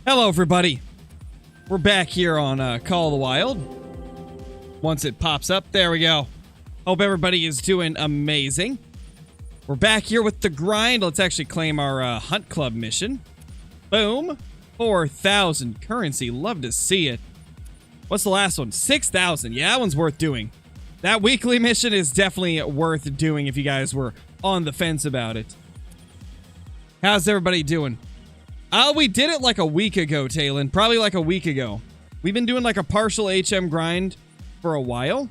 Hello, everybody. We're back here on Call of the Wild. Once it pops up, there we go. Hope everybody is doing amazing. We're back here with the grind. Let's actually claim our Hunt Club mission. Boom. 4,000 currency. Love to see it. What's the last one? 6,000. Yeah, that one's worth doing. That weekly mission is definitely worth doing if you guys were on the fence about it. How's everybody doing? We did it like a week ago, Talon. Probably like a week ago. We've been doing like a partial HM grind for a while.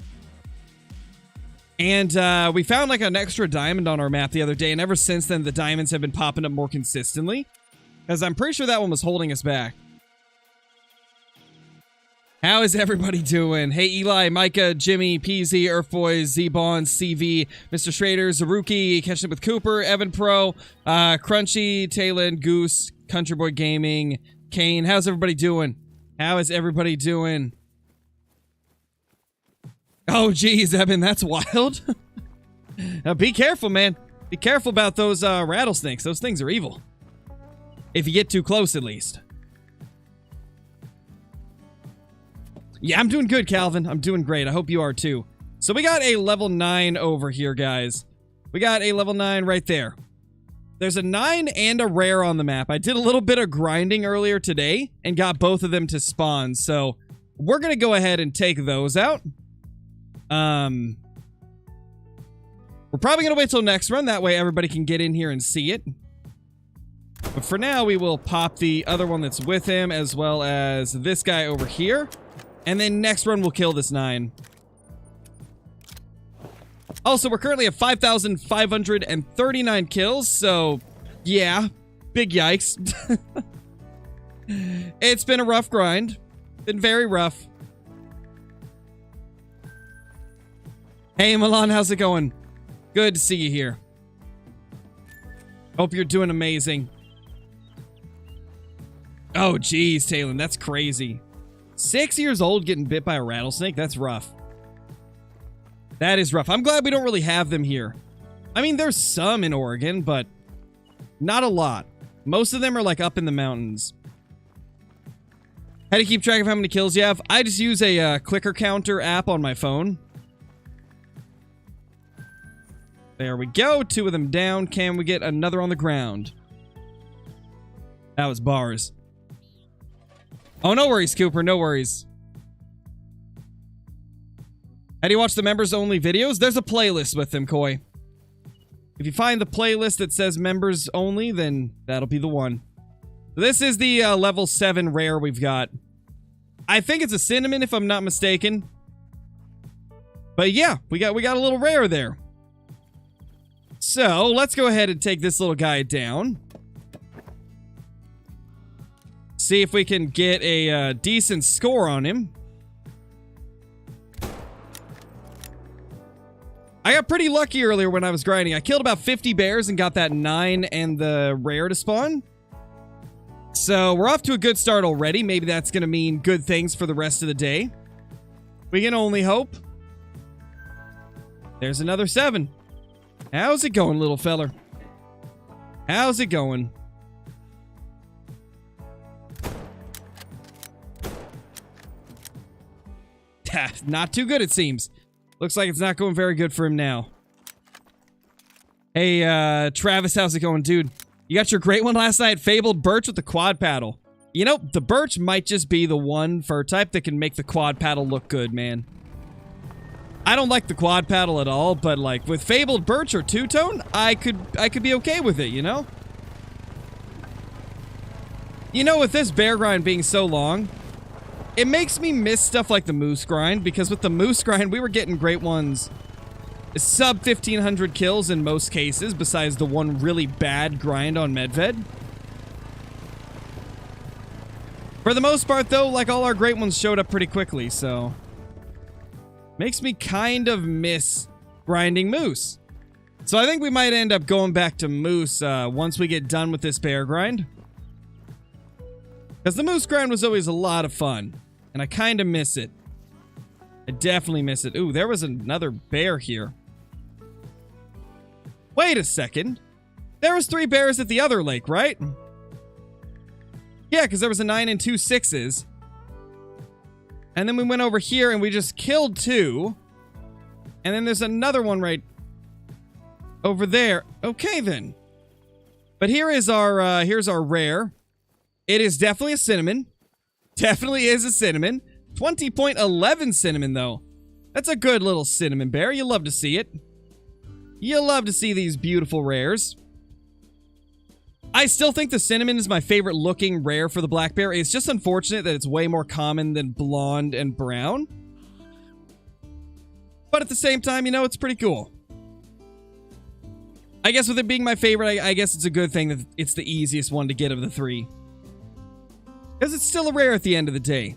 And we found like an extra diamond on our map the other day. And ever since then, the diamonds have been popping up more consistently. Because I'm pretty sure that one was holding us back. How is everybody doing? Hey, Eli, Micah, Jimmy, PZ, Earthboys, Z-Bond, CV, Mr. Schrader, Zaruki, catching up with Cooper, Evan Pro, Crunchy, Talon, Goose, Country Boy Gaming, Kane. How's everybody doing? How is everybody doing? Oh, geez, Evan, that's wild. Now, be careful, man. Be careful about those rattlesnakes. Those things are evil. If you get too close, at least. Yeah, I'm doing good, Calvin. I'm doing great. I hope you are, too. So we got a level 9 over here, guys. We got a level 9 right there. There's a 9 and a rare on the map. I did a little bit of grinding earlier today and got both of them to spawn. So we're going to go ahead and take those out. We're probably going to wait till next run. That way everybody can get in here and see it. But for now, we will pop the other one that's with him as well as this guy over here. And then next run, we'll kill this 9. Also, we're currently at 5,539 kills, so yeah, big yikes. It's been a rough grind. Been very rough. Hey, Milan, how's it going? Good to see you here. Hope you're doing amazing. Oh, geez, Talon, that's crazy. 6 years old getting bit by a rattlesnake? That's rough. That is rough. I'm glad we don't really have them here. I mean, there's some in Oregon, but not a lot. Most of them are like up in the mountains. How do you keep track of how many kills you have? I just use a clicker counter app on my phone. There we go. 2 of them down. Can we get another on the ground? That was bars. Oh, no worries, Cooper. No worries. How do you watch the members only videos? There's a playlist with them, Koi. If you find the playlist that says members only, then that'll be the one. This is the level 7 rare we've got. I think it's a cinnamon if I'm not mistaken. But yeah, we got a little rare there. So let's go ahead and take this little guy down. See if we can get a decent score on him. I got pretty lucky earlier when I was grinding. I killed about 50 bears and got that 9 and the rare to spawn. So we're off to a good start already. Maybe that's going to mean good things for the rest of the day. We can only hope. There's another 7. How's it going, little feller? How's it going? Not too good, it seems. Looks like it's not going very good for him now. Hey, Travis, how's it going, dude? You got your great one last night, Fabled Birch with the quad paddle. You know, the Birch might just be the one fur type that can make the quad paddle look good, man. I don't like the quad paddle at all, but like with Fabled Birch or two-tone, I could be okay with it, you know? You know, with this bear grind being so long, it makes me miss stuff like the moose grind, because with the moose grind, we were getting great ones. Sub 1,500 kills in most cases, besides the one really bad grind on Medved. For the most part, though, like all our great ones showed up pretty quickly, so... Makes me kind of miss grinding moose. So I think we might end up going back to moose once we get done with this bear grind. Because the moose grind was always a lot of fun. And I kind of miss it. I definitely miss it. Ooh, there was another bear here. Wait a second. There was 3 bears at the other lake, right? Yeah, because there was a 9 and 2 6s. And then we went over here and we just killed 2. And then there's another one right over there. Okay, then. But here's our rare. It is definitely a cinnamon. Definitely is a cinnamon. 20.11 cinnamon, though. That's a good little cinnamon bear. You love to see it. You love to see these beautiful rares. I still think the cinnamon is my favorite looking rare for the black bear. It's just unfortunate that it's way more common than blonde and brown. But at the same time, you know, it's pretty cool. I guess with it being my favorite, I guess it's a good thing that it's the easiest one to get of the 3. Because it's still a rare at the end of the day.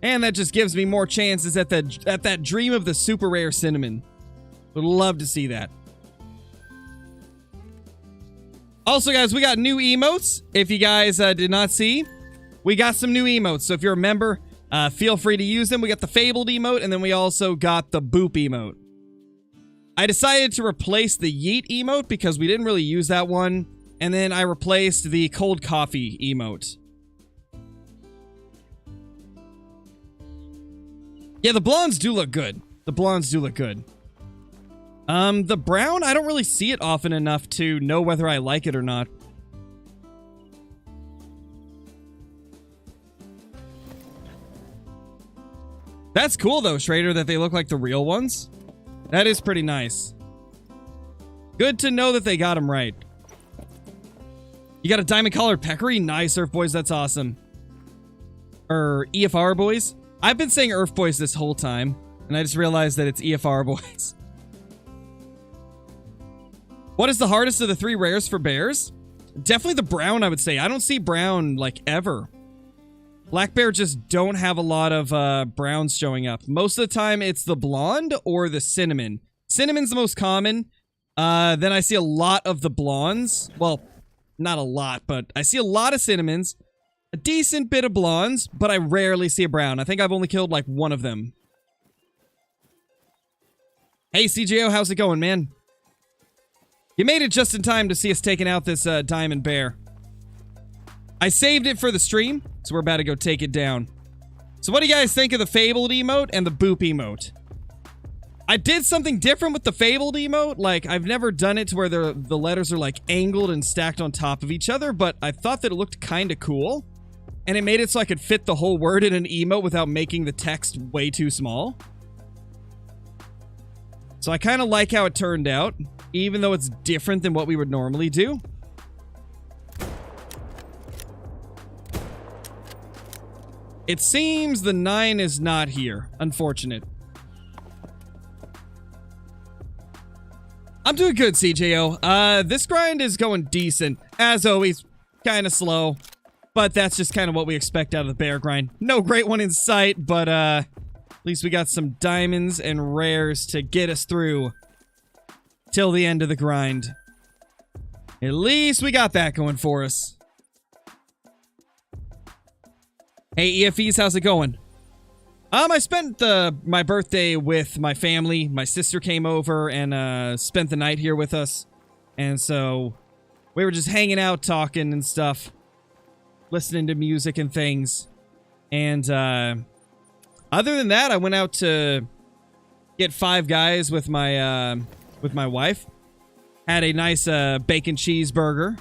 And that just gives me more chances at that dream of the super rare cinnamon. Would love to see that. Also, guys, we got new emotes. If you guys did not see, we got some new emotes. So if you're a member, feel free to use them. We got the Fabled emote, and then we also got the Boop emote. I decided to replace the Yeet emote because we didn't really use that one. And then I replaced the Cold Coffee emote. Yeah, the blondes do look good. The blondes do look good. The brown, I don't really see it often enough to know whether I like it or not. That's cool, though, Schrader, that they look like the real ones. That is pretty nice. Good to know that they got them right. You got a diamond-collared peccary? Nice, Earth Boys, that's awesome. EFR Boys? I've been saying Earth Boys this whole time, and I just realized that it's EFR Boys. What is the hardest of the 3 rares for bears? Definitely the brown, I would say. I don't see brown, like, ever. Black bear just don't have a lot of browns showing up. Most of the time, it's the blonde or the cinnamon. Cinnamon's the most common. Then I see a lot of the blondes. Well, not a lot, but I see a lot of cinnamons. A decent bit of blondes, but I rarely see a brown. I think I've only killed, like, one of them. Hey, CJO, how's it going, man? You made it just in time to see us taking out this diamond bear. I saved it for the stream, so we're about to go take it down. So what do you guys think of the Fabled emote and the Boop emote? I did something different with the Fabled emote. Like, I've never done it to where the letters are, like, angled and stacked on top of each other, but I thought that it looked kind of cool. And it made it so I could fit the whole word in an emote without making the text way too small. So I kind of like how it turned out, even though it's different than what we would normally do. It seems the 9 is not here. Unfortunate. I'm doing good, CJO. This grind is going decent. As always, kind of slow. But that's just kind of what we expect out of the bear grind. No great one in sight, but at least we got some diamonds and rares to get us through till the end of the grind. At least we got that going for us. Hey, EFEs, how's it going? I spent my birthday with my family. My sister came over and spent the night here with us. And so we were just hanging out, talking and stuff. Listening to music and things. And other than that, I went out to get Five Guys with my wife. Had a nice bacon cheeseburger.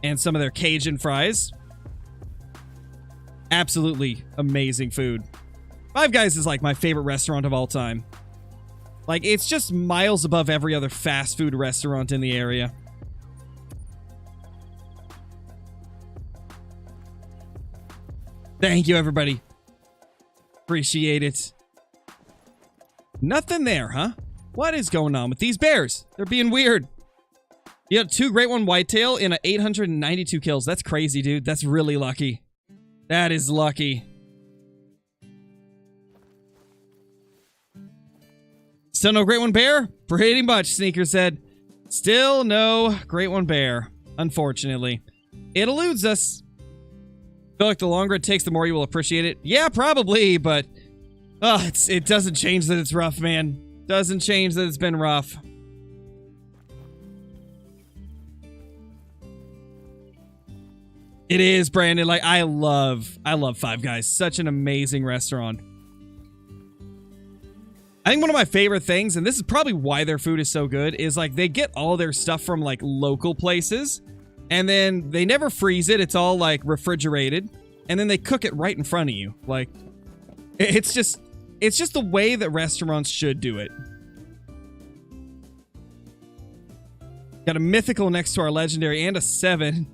And some of their Cajun fries. Absolutely amazing food. Five Guys is like my favorite restaurant of all time. Like, it's just miles above every other fast food restaurant in the area. Thank you, everybody. Appreciate it. Nothing there, huh? What is going on with these bears? They're being weird. You got 2 Great One Whitetail in a 892 kills. That's crazy, dude. That's really lucky. That is lucky. Still no Great One Bear? Pretty much, Sneaker said. Still no Great One Bear, unfortunately. It eludes us. I feel like the longer it takes, the more you will appreciate it. Yeah, probably, but it doesn't change that it's rough, man. Doesn't change that it's been rough. It is, Brandon. Like, I love Five Guys. Such an amazing restaurant. I think one of my favorite things, and this is probably why their food is so good, is like they get all their stuff from like local places, and then they never freeze it. It's all like refrigerated, and then they cook it right in front of you. Like, it's just the way that restaurants should do it. Got a mythical next to our legendary and a 7.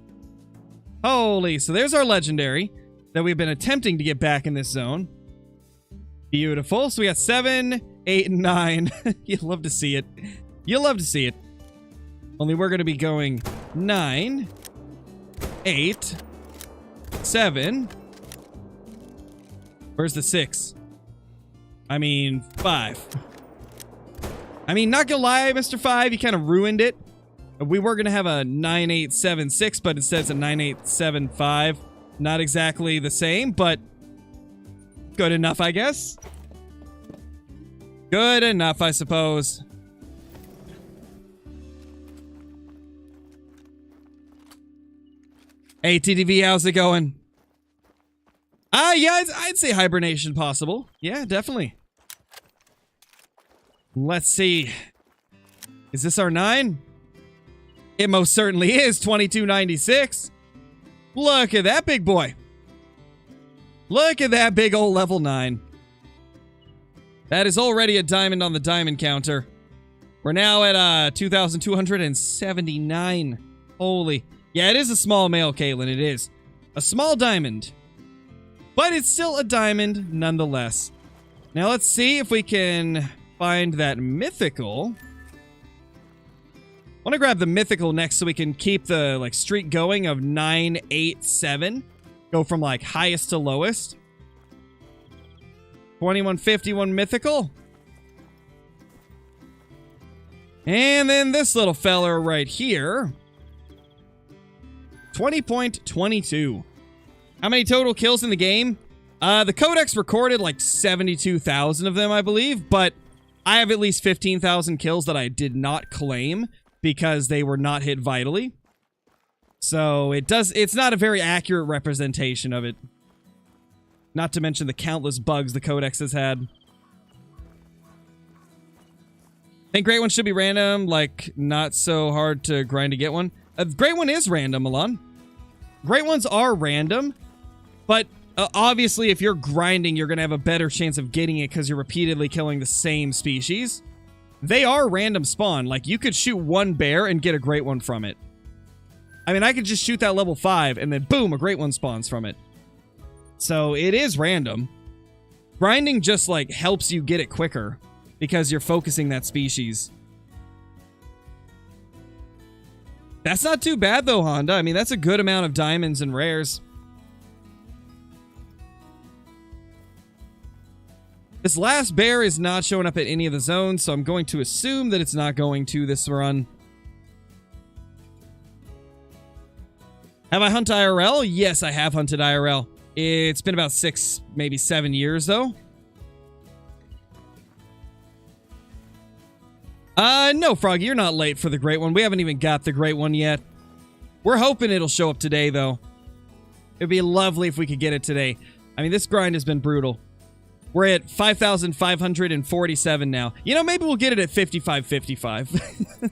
Holy, so there's our legendary that we've been attempting to get back in this zone. Beautiful. So we got 7, 8, and 9. You'll love to see it. You'll love to see it. Only we're going to be going 9, 8, 7. Where's the 6? I mean, 5. I mean, not gonna lie, Mr. 5, you kind of ruined it. We were going to have a 9876, but it says a 9875. Not exactly the same, but good enough, I guess. Good enough, I suppose. Hey, TDV, how's it going? Yeah, I'd say hibernation possible. Yeah, definitely. Let's see. Is this our 9? It most certainly is. 2296. Look at that big boy. Look at that big old level 9. That is already a diamond on the diamond counter. We're now at 2,279. Holy. Yeah, it is a small male, Caitlin. It is. A small diamond. But it's still a diamond nonetheless. Now let's see if we can find that mythical. I want to grab the mythical next so we can keep the like streak going of 9, 8, 7. Go from like highest to lowest. 2151 mythical. And then this little fella right here. 20.22. How many total kills in the game? The Codex recorded like 72,000 of them, I believe, but I have at least 15,000 kills that I did not claim because they were not hit vitally. So it's not a very accurate representation of it. Not to mention the countless bugs the Codex has had. I think Great One should be random, like not so hard to grind to get one. Great One is random, Milan. Great Ones are random, but obviously if you're grinding, you're going to have a better chance of getting it because you're repeatedly killing the same species. They are random spawn. Like, you could shoot one bear and get a Great One from it. I mean, I could just shoot that level 5 and then boom, a Great One spawns from it. So it is random. Grinding just like helps you get it quicker because you're focusing that species. That's not too bad though, Honda. I mean, that's a good amount of diamonds and rares. This last bear is not showing up at any of the zones, so I'm going to assume that it's not going to this run. Have I hunted IRL? Yes, I have hunted IRL. It's been about 6, maybe 7 years, though. No, Froggy, you're not late for the Great One. We haven't even got the Great One yet. We're hoping it'll show up today, though. It'd be lovely if we could get it today. I mean, this grind has been brutal. We're at 5,547 now. You know, maybe we'll get it at 55.55.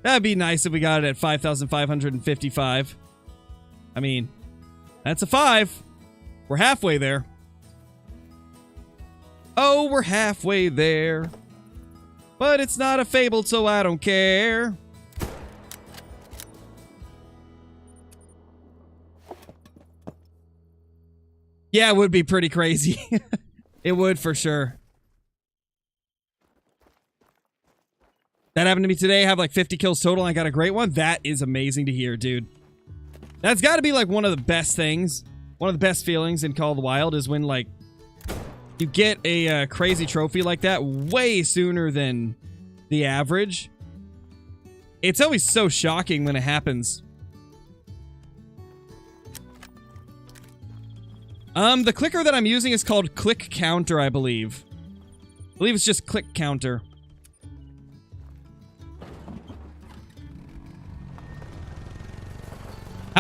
That'd be nice if we got it at 5,555. I mean, that's a 5. We're halfway there. Oh, we're halfway there. But it's not a fable, so I don't care. Yeah, it would be pretty crazy. It would for sure. That happened to me today. I have like 50 kills total and I got a Great One. That is amazing to hear, dude. That's got to be like one of the best things. One of the best feelings in Call of the Wild is when like you get a crazy trophy like that way sooner than the average. It's always so shocking when it happens. The clicker that I'm using is called Click Counter, I believe. I believe it's just Click Counter.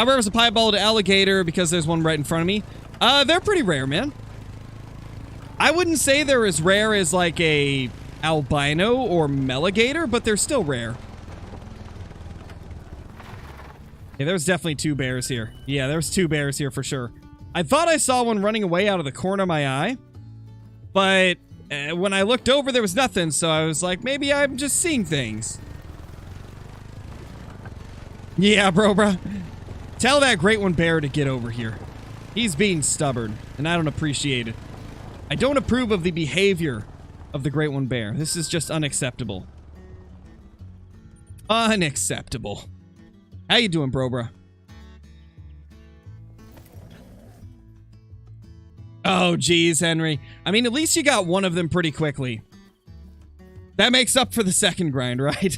However, as a piebald alligator, because there's one right in front of me, they're pretty rare, man. I wouldn't say they're as rare as like a albino or meligator, but they're still rare. Yeah, there's definitely 2 bears here. Yeah, there's 2 bears here for sure. I thought I saw one running away out of the corner of my eye, but when I looked over, there was nothing, so I was like, maybe I'm just seeing things. Yeah, bro. Tell that great one bear to get over here. He's being stubborn, and I don't appreciate it. I don't approve of the behavior of the great one bear. This is just unacceptable. Unacceptable. How you doing, bro? Oh, geez, Henry. I mean, at least you got one of them pretty quickly. That makes up for the second grind, right?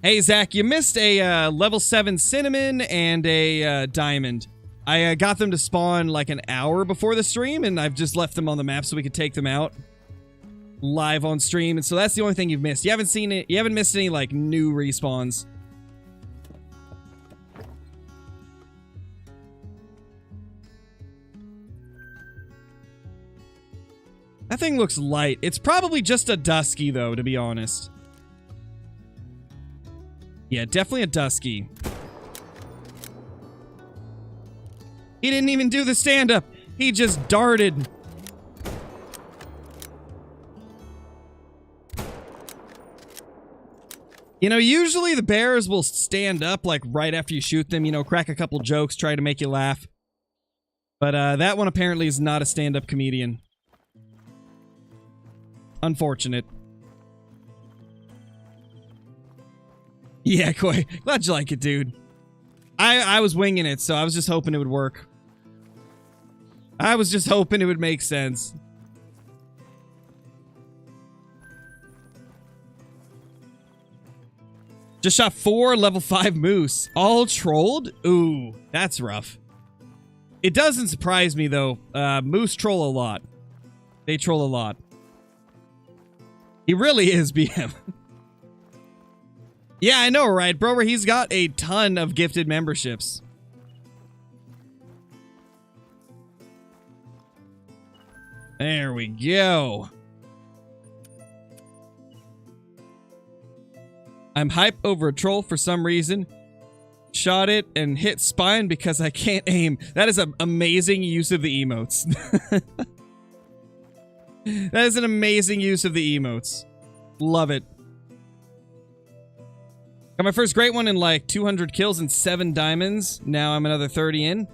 Hey, Zach, you missed a level 7 cinnamon and a diamond. I got them to spawn like an hour before the stream, and I've just left them on the map so we could take them out live on stream. And so that's the only thing you've missed. You haven't seen it. You haven't missed any like new respawns. That thing looks light. It's probably just a dusky, though, to be honest. Yeah, definitely a dusky. He didn't even do the stand-up. He just darted. You know, usually the bears will stand up, like, right after you shoot them. You know, crack a couple jokes, try to make you laugh. But, that one apparently is not a stand-up comedian. Unfortunate. Yeah, Koi. Glad you like it, dude. I was winging it, so I was just hoping it would work. I was just hoping it would make sense. Just shot 4 level 5 moose. All trolled? Ooh, that's rough. It doesn't surprise me, though. Moose troll a lot. They troll a lot. He really is BM. Yeah, I know, right, bro? He's got a ton of gifted memberships. There we go. I'm hype over a troll for some reason. Shot it and hit spine because I can't aim. That is an amazing use of the emotes. That is an amazing use of the emotes. Love it. Got my first great one in like 200 kills and 7 diamonds. Now I'm another 30 in.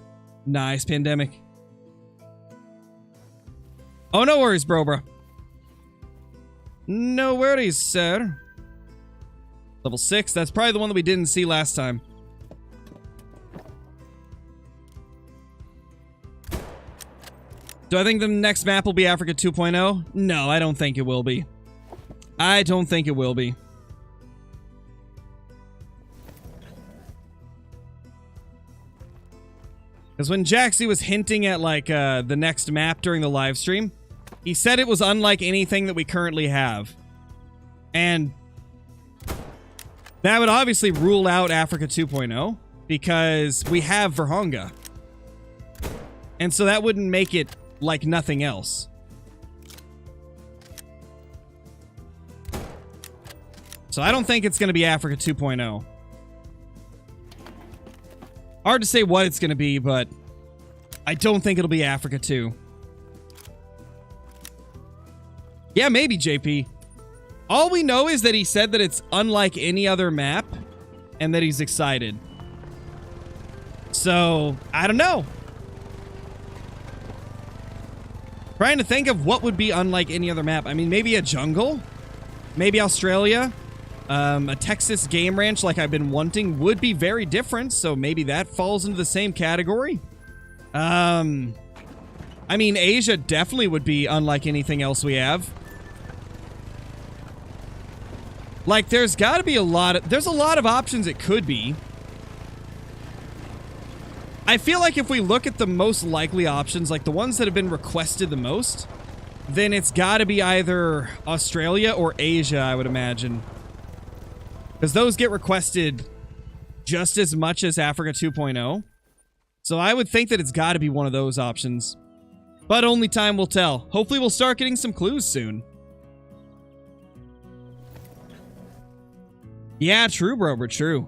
Nice, Pandemic. Oh, no worries, bro. No worries, sir. Level 6. That's probably the one that we didn't see last time. Do I think the next map will be Africa 2.0? No, I don't think it will be. I don't think it will be. Because when Jaxie was hinting at, like, the next map during the live stream, he said it was unlike anything that we currently have. And that would obviously rule out Africa 2.0, because we have Verhonga. And so that wouldn't make it like nothing else. So I don't think it's going to be Africa 2.0. Hard to say what it's going to be, but I don't think it'll be Africa 2. Yeah, maybe, JP. All we know is that he said that it's unlike any other map, and that he's excited. So, I don't know. Trying to think of what would be unlike any other map. I mean, maybe a jungle? Maybe Australia? A Texas game ranch like I've been wanting would be very different, so maybe that falls into the same category. I mean, Asia definitely would be unlike anything else we have. Like, there's got to be a lot of options it could be. I feel like if we look at the most likely options, like the ones that have been requested the most, then it's got to be either Australia or Asia, I would imagine. Because those get requested just as much as Africa 2.0. So I would think that it's got to be one of those options. But only time will tell. Hopefully we'll start getting some clues soon. Yeah, true, bro, we're true.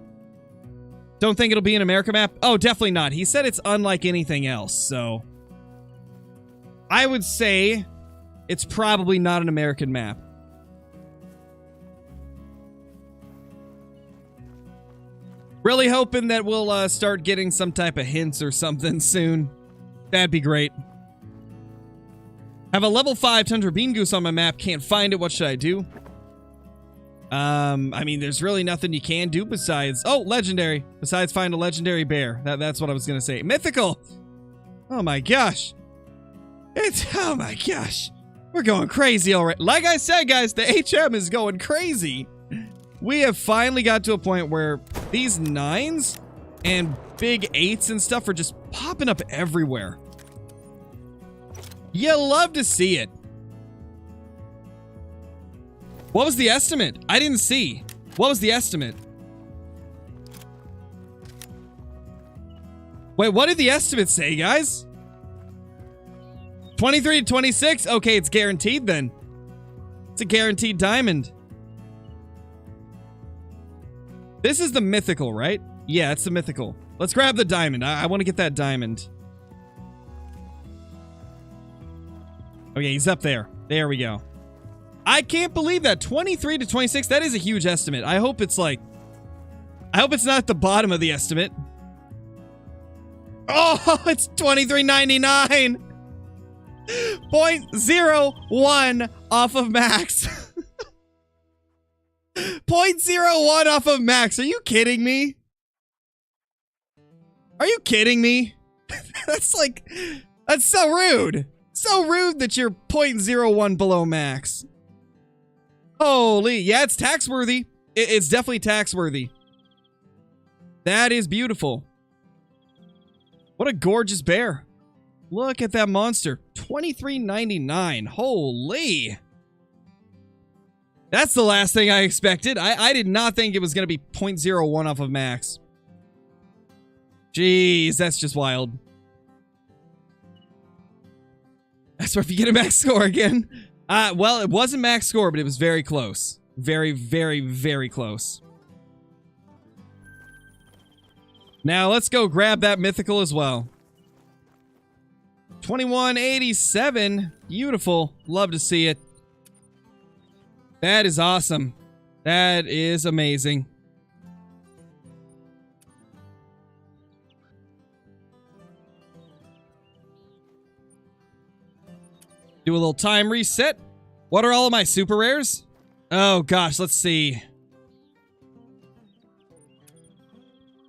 Don't think it'll be an America map? Oh, definitely not. He said it's unlike anything else, so... I would say it's probably not an American map. Really hoping that we'll start getting some type of hints or something soon. That'd be great. Have a level 5 Tundra Bean Goose on my map. Can't find it. What should I do? I mean, there's really nothing you can do besides... Oh, legendary. Besides find a legendary bear. That's what I was going to say. Mythical! Oh my gosh. Oh my gosh. We're going crazy already. Like I said, guys, the HM is going crazy. We have finally got to a point where these 9s and big 8s and stuff are just popping up everywhere. You love to see it. What was the estimate? I didn't see. What was the estimate? Wait, what did the estimate say, guys? 23 to 26? Okay, it's guaranteed then. It's a guaranteed diamond. This is the mythical, right? Yeah, it's the mythical. Let's grab the diamond. I want to get that diamond. Okay, he's up there. There we go. I can't believe that. 23 to 26. That is a huge estimate. I hope it's like... I hope it's not at the bottom of the estimate. Oh, it's 23.99. 0.01 off of max. 0.01 off of max. Are you kidding me? Are you kidding me? That's like... That's so rude. So rude that you're 0.01 below max. Holy, yeah, it's tax worthy. It's definitely tax worthy. That is beautiful. What a gorgeous bear. Look at that monster. 23.99. Holy. That's the last thing I expected. I did not think it was going to be 0.01 off of max. Jeez, that's just wild. That's where if you get a max score again. Well, it wasn't max score, but it was very close. Very, very, very close. Now, let's go grab that mythical as well. 2187. Beautiful. Love to see it. That is awesome. That is amazing. Do a little time reset. What are all of my super rares? Oh gosh, let's see.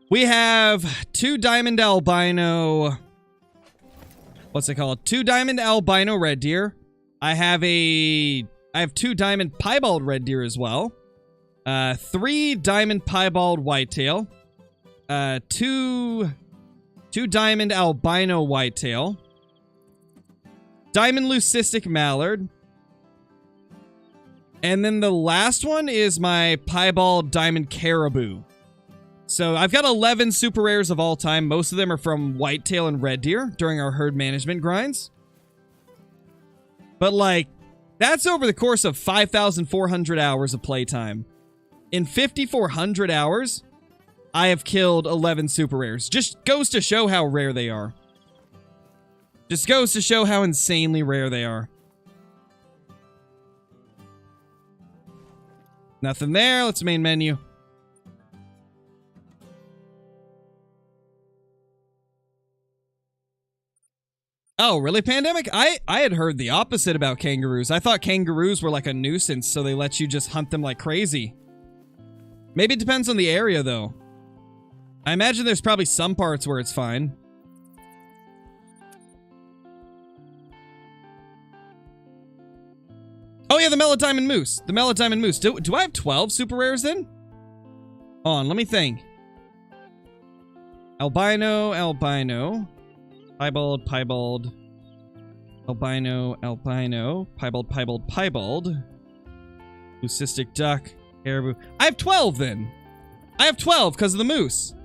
We have 2 diamond albino. What's it called? 2 diamond albino red deer. I have 2 diamond piebald red deer as well. 3 diamond piebald whitetail. 2 diamond albino whitetail. Diamond leucistic mallard. And then the last one is my piebald diamond caribou. So I've got 11 super rares of all time. Most of them are from whitetail and red deer during our herd management grinds. But like, that's over the course of 5,400 hours of playtime. In 5,400 hours, I have killed 11 super rares. Just goes to show how rare they are. Just goes to show how insanely rare they are. Nothing there. Let's main menu. Oh, really, Pandemic? I had heard the opposite about kangaroos. I thought kangaroos were like a nuisance, so they let you just hunt them like crazy. Maybe it depends on the area, though. I imagine there's probably some parts where it's fine. Oh yeah, the Melodiamond Moose. The Melodiamond Moose. Do I have 12 super rares then? Hold on, let me think. Albino, albino. Piebald, piebald. Albino, albino. Piebald, piebald, piebald. Leucistic duck. Caribou. I have 12 then. I have 12 because of the moose.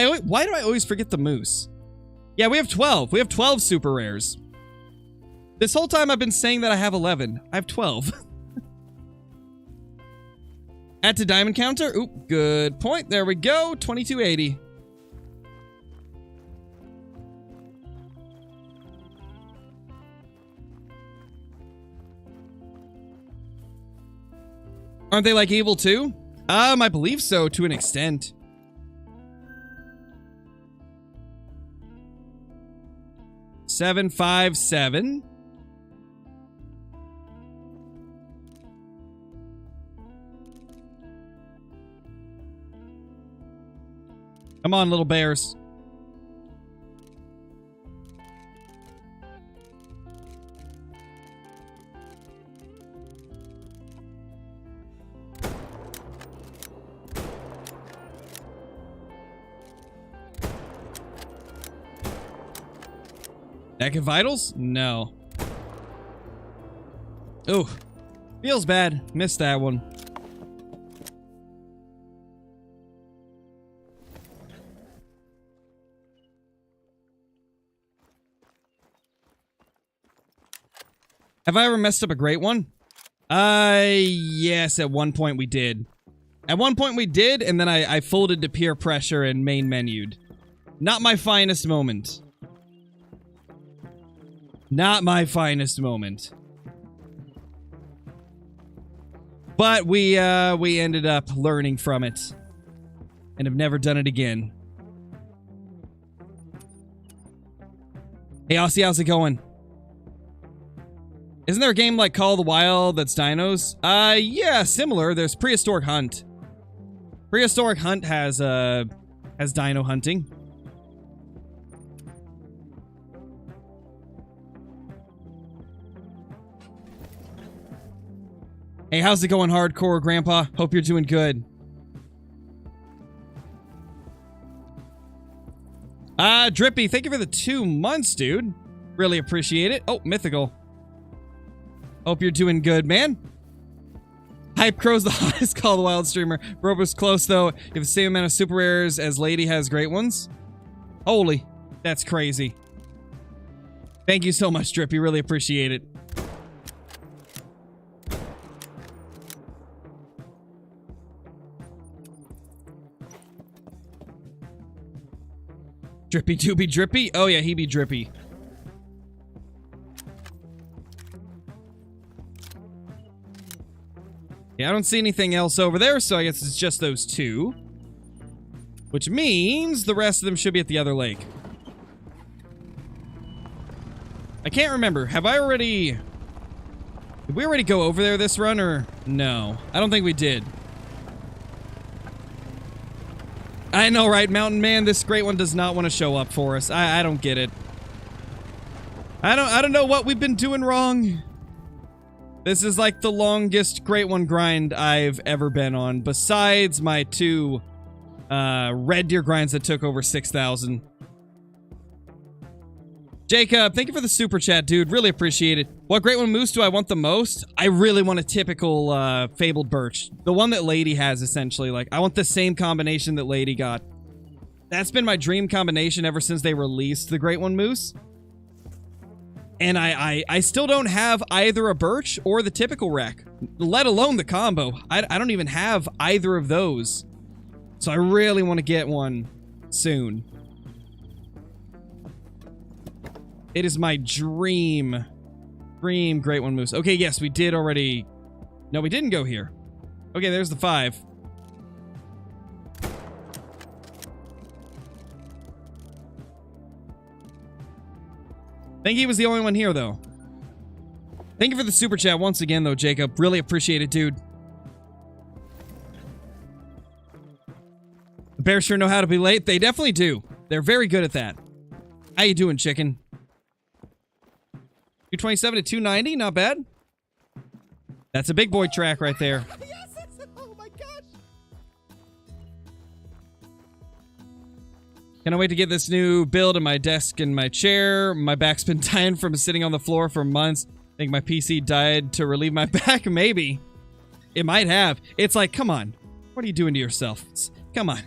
Why do I always forget the moose? Yeah, we have 12. We have 12 super rares. This whole time I've been saying that I have 11. I have 12. Add to diamond counter. Oop, good point. There we go. 2280. Aren't they like evil too? I believe so to an extent. Seven, 5, 7. Come on, little bears. Deck of Vitals? No. Ooh. Feels bad. Missed that one. Have I ever messed up a great one? Yes, at one point we did. At one point we did, and then I folded to peer pressure and main menued. Not my finest moment. Not my finest moment. But we ended up learning from it. And have never done it again. Hey, Aussie, how's it going? Isn't there a game like Call of the Wild that's dinos? Yeah, similar. There's Prehistoric Hunt. Prehistoric Hunt has dino hunting. Hey, how's it going, hardcore grandpa? Hope you're doing good. Drippy, thank you for the 2 months, dude. Really appreciate it. Oh, mythical. Hope you're doing good, man. Hype Crow's the hottest Call of the Wild streamer. Bro was close, though. You have the same amount of super rares as Lady has great ones. Holy, that's crazy. Thank you so much, Drippy. Really appreciate it. Drippy do be drippy? Oh yeah, he be drippy. Yeah, I don't see anything else over there, so I guess it's just those 2. Which means the rest of them should be at the other lake. I can't remember. Have I already... Did we already go over there this run, or... No. I don't think we did. I know, right, Mountain Man? This great one does not want to show up for us. I don't get it. I don't know what we've been doing wrong. This is like the longest great one grind I've ever been on, besides my 2 red deer grinds that took over 6,000. Jacob, thank you for the super chat, dude. Really appreciate it. What great one moose do I want the most? I really want a typical fabled birch. The one that Lady has, essentially. Like, I want the same combination that Lady got. That's been my dream combination ever since they released the great one moose. And I still don't have either a birch or the typical rack, let alone the combo. I don't even have either of those. So I really want to get one soon. It is my dream great one moose. Okay, yes, we did already. No, we didn't go here. Okay, there's the 5. I think he was the only one here, though. Thank you for the super chat once again, though, Jacob. Really appreciate it, dude. The bears sure know how to be late. They definitely do. They're very good at that. How you doing, chicken? 227 to 290, not bad. That's a big boy track right there. Oh my gosh. Can't wait to get this new build in my desk and my chair. My back's been dying from sitting on the floor for months. I think my PC died to relieve my back. Maybe. It might have. It's like, come on. What are you doing to yourself? Come on.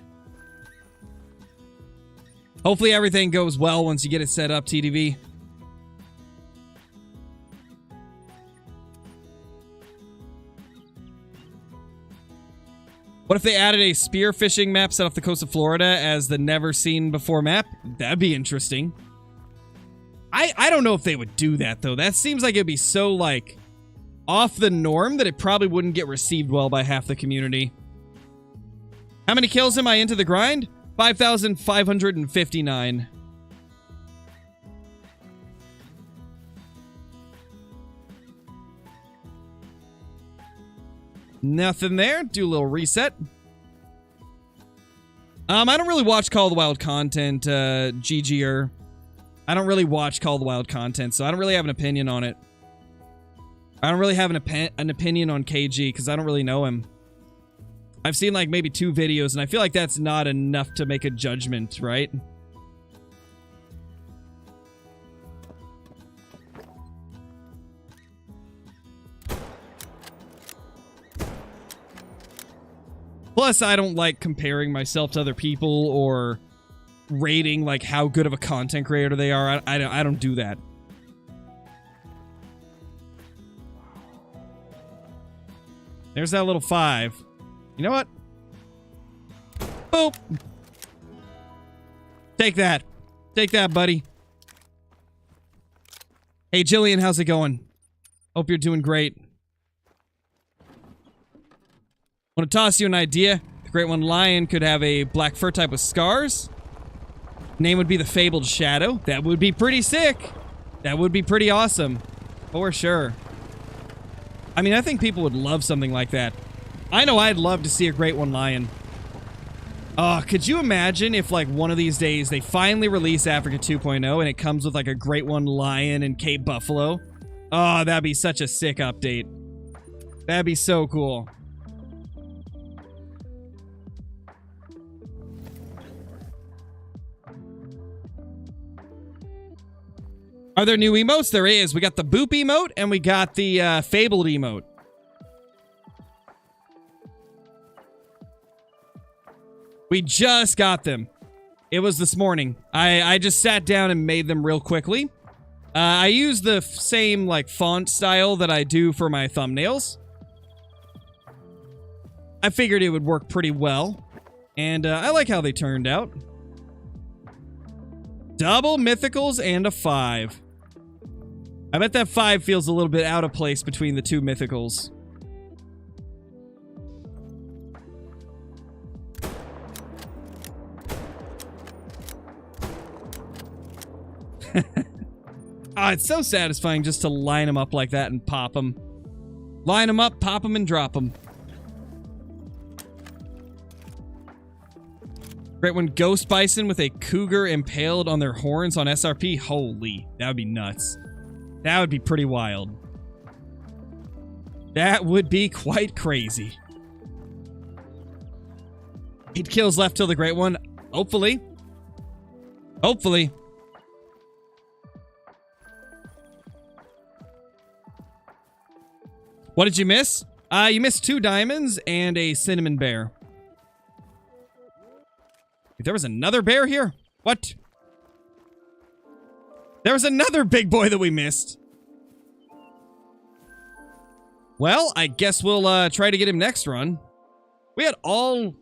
Hopefully everything goes well once you get it set up, TDV. What if they added a spearfishing map set off the coast of Florida as the never seen before map? That'd be interesting. I don't know if they would do that, though. That seems like it'd be so, like, off the norm that it probably wouldn't get received well by half the community. How many kills am I into the grind? 5,559. Nothing there. Do a little reset. I don't really watch Call of the Wild content, GG'er. I don't really watch Call of the Wild content, so I don't really have an opinion on it. I don't really have an opinion on KG, because I don't really know him. I've seen, like, maybe 2 videos, and I feel like that's not enough to make a judgment, right? Plus, I don't like comparing myself to other people or rating, like, how good of a content creator they are. I don't do that. There's that little 5. You know what? Boop. Take that. Take that, buddy. Hey, Jillian, how's it going? Hope you're doing great. Want to toss you an idea? The Great One Lion could have a black fur type with scars. Name would be the Fabled Shadow. That would be pretty sick. That would be pretty awesome. For sure. I mean, I think people would love something like that. I know I'd love to see a Great One Lion. Could you imagine if, like, one of these days they finally release Africa 2.0 and it comes with, like, a Great One Lion and Cape Buffalo? Oh, that'd be such a sick update. That'd be so cool. Are there new emotes? There is. We got the Boop emote and we got the Fabled emote. We just got them. It was this morning. I just sat down and made them real quickly. I use the same, like, font style that I do for my thumbnails. I figured it would work pretty well. And I like how they turned out. Double mythicals and a 5. I bet that 5 feels a little bit out of place between the 2 mythicals. It's so satisfying just to line them up like that and pop them. Line them up, pop them, and drop them. Great one, Ghost Bison with a cougar impaled on their horns on SRP. Holy, that would be nuts. That would be pretty wild. That would be quite crazy. 8 kills left till the Great One. Hopefully. Hopefully. What did you miss? You missed 2 diamonds and a cinnamon bear. There was another bear here? What? There was another big boy that we missed. Well, I guess we'll try to get him next run. We had all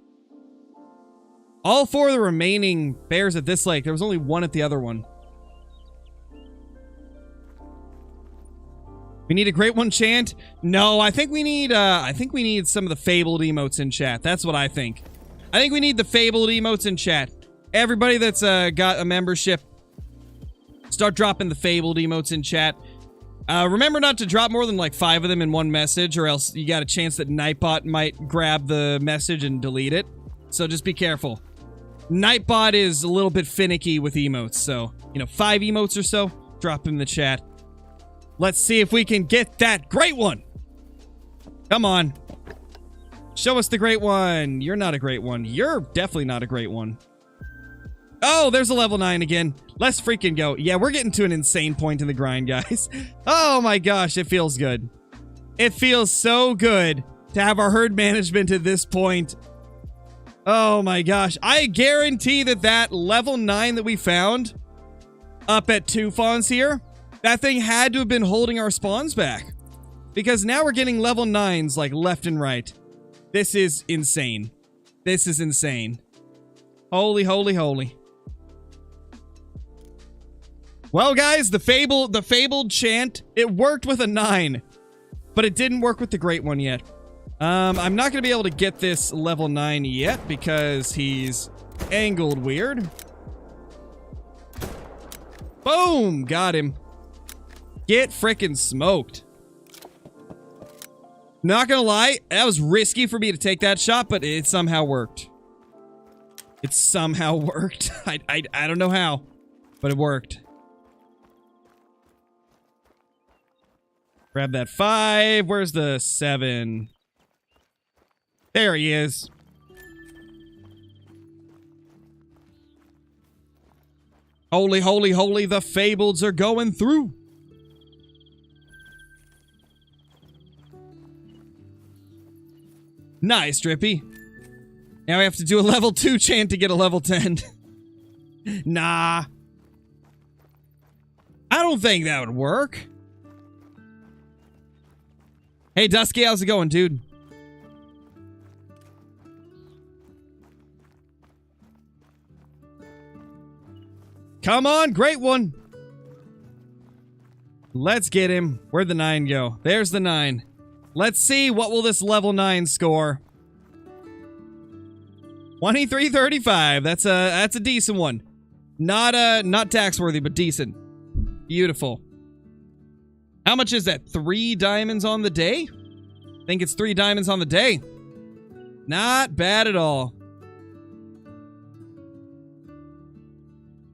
4 of the remaining bears at this lake. There was only 1 at the other one. We need a Great One chant? No, I think we need some of the Fabled emotes in chat. That's what I think. I think we need the Fabled emotes in chat. Everybody that's got a membership, start dropping the Fabled emotes in chat. Remember not to drop more than like 5 of them in one message, or else you got a chance that Nightbot might grab the message and delete it. So just be careful. Nightbot is a little bit finicky with emotes, so, 5 emotes or so, drop them in the chat. Let's see if we can get that Great One. Come on. Show us the Great One. You're not a Great One. You're definitely not a Great One. Oh, there's a level 9 again. Let's freaking go. Yeah, we're getting to an insane point in the grind, guys. Oh my gosh, it feels good. It feels so good to have our herd management at this point. Oh my gosh. I guarantee that level 9 that we found up at 2 fawns here, that thing had to have been holding our spawns back. Because now we're getting level 9s like left and right. This is insane. This is insane. Holy, holy, holy. Well, guys, the fabled chant, it worked with a 9, but it didn't work with the great one yet. I'm not going to be able to get this level 9 yet because he's angled weird. Boom! Got him. Get frickin' smoked. Not gonna lie, that was risky for me to take that shot, but it somehow worked. It somehow worked. I don't know how, but it worked. Grab that 5. Where's the 7? There he is. Holy, holy, holy, the fableds are going through. Nice, Drippy. Now we have to do a level 2 chant to get a level 10. Nah. I don't think that would work. Hey, Dusky, how's it going, dude? Come on, great one. Let's get him. Where'd the 9 go? There's the 9. Let's see, what will this level 9 score? 2335. That's a decent one. Not tax worthy, but decent. Beautiful. How much is that? 3 diamonds on the day? I think it's 3 diamonds on the day. Not bad at all.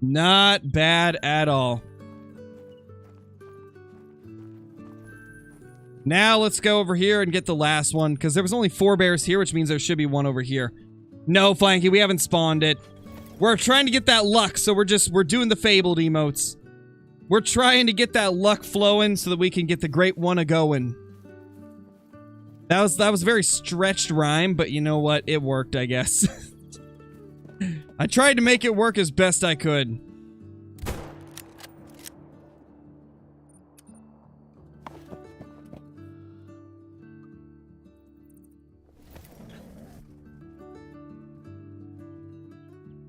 Not bad at all. Now let's go over here and get the last one, because there was only 4 bears here, which means there should be 1 over here. No, Flanky, we haven't spawned it. We're trying to get that luck, so we're doing the fabled emotes. We're trying to get that luck flowing so that we can get the great one a-going. That was a very stretched rhyme, but you know what? It worked, I guess. I tried to make it work as best I could.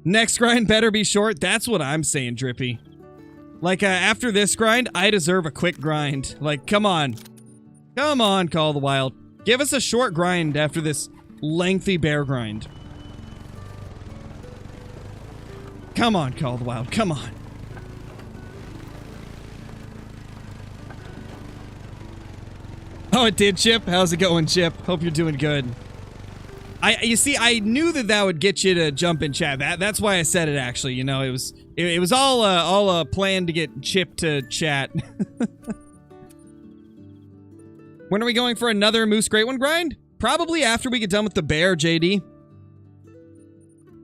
Next grind better be short. That's what I'm saying, Drippy. Like, after this grind, I deserve a quick grind. Like, come on. Come on, Call of the Wild. Give us a short grind after this lengthy bear grind. Come on, Call of the Wild. Come on. Oh, it did, Chip. How's it going, Chip? Hope you're doing good. You see, I knew that would get you to jump in chat. That's why I said it, actually. You know, it was all a plan to get Chip to chat. When are we going for another Moose Great One grind? Probably after we get done with the bear, JD.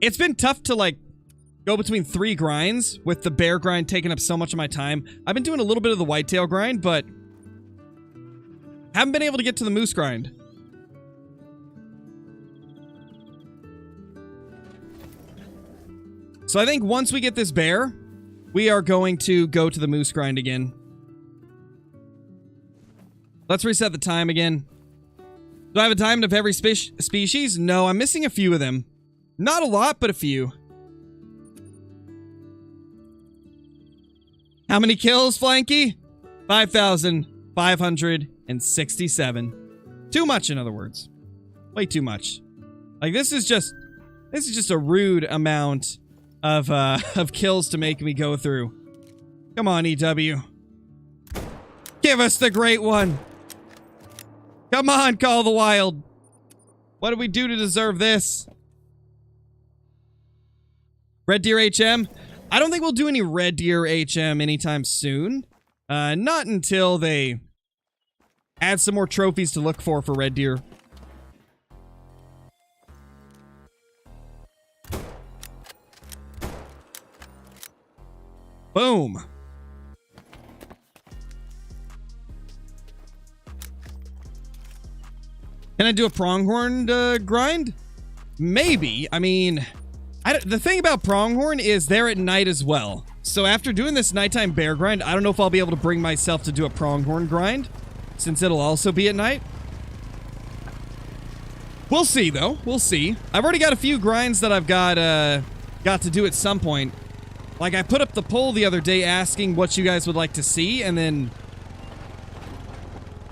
It's been tough to, like, go between 3 grinds with the bear grind taking up so much of my time. I've been doing a little bit of the whitetail grind, but haven't been able to get to the moose grind. So I think once we get this bear, we are going to go to the moose grind again. Let's reset the time again. Do I have a diamond of every species? No, I'm missing a few of them. Not a lot, but a few. How many kills, Flanky? 5,567. Too much, in other words. Way too much. Like, this is just a rude amount of kills to make me go through. Come on, EW. Give us the great one. Come on, Call of the Wild. What did we do to deserve this? Red Deer HM? I don't think we'll do any Red Deer HM anytime soon. Not until they add some more trophies to look for Red Deer. Boom. Can I do a pronghorn grind? maybe. I mean, the thing about Pronghorn is they're at night as well. So after doing this nighttime bear grind, I don't know if I'll be able to bring myself to do a Pronghorn grind, since it'll also be at night. We'll see, though. We'll see. I've already got a few grinds that I've got to do at some point. Like, I put up the poll the other day asking what you guys would like to see, and then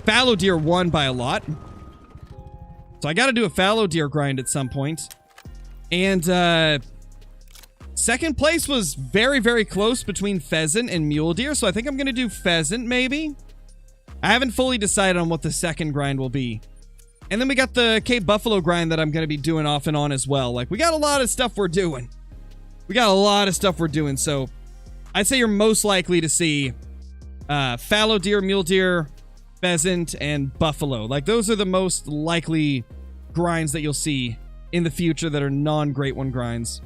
fallow deer won by a lot. So I got to do a fallow deer grind at some point. And second place was very, very close between pheasant and mule deer, so I think I'm going to do pheasant, maybe. I haven't fully decided on what the second grind will be. And then we got the Cape Buffalo grind that I'm going to be doing off and on as well. Like, we got a lot of stuff we're doing. So I'd say you're most likely to see fallow deer, mule deer, pheasant, and buffalo. Like, those are the most likely grinds that you'll see in the future that are non-Great One grinds.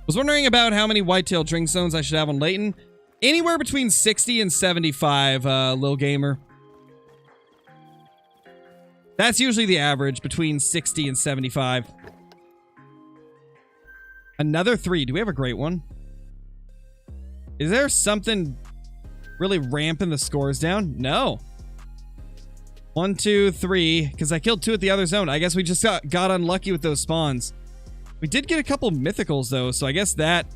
Was wondering about how many whitetail drink zones I should have on Layton. Anywhere between 60 and 75, Lil Gamer. That's usually the average, between 60 and 75. Another 3. Do we have a Great One? Is there something really ramping the scores down? No. 1, 2, 3. Because I killed 2 at the other zone. I guess we just got unlucky with those spawns. We did get a couple mythicals, though, so I guess that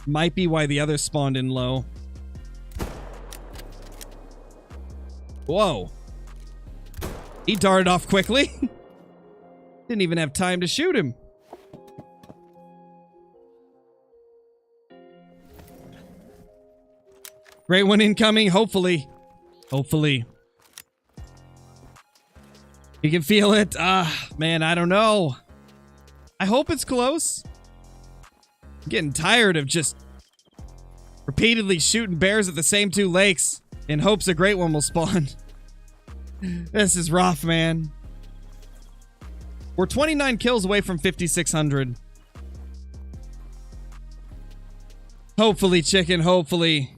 might be why the others spawned in low. Whoa. He darted off quickly. Didn't even have time to shoot him. Great One incoming, hopefully. Hopefully. You can feel it. Man, I don't know. I hope it's close. I'm getting tired of just repeatedly shooting bears at the same 2 lakes in hopes a Great One will spawn. This is rough, man. We're 29 kills away from 5,600. Hopefully, chicken, hopefully.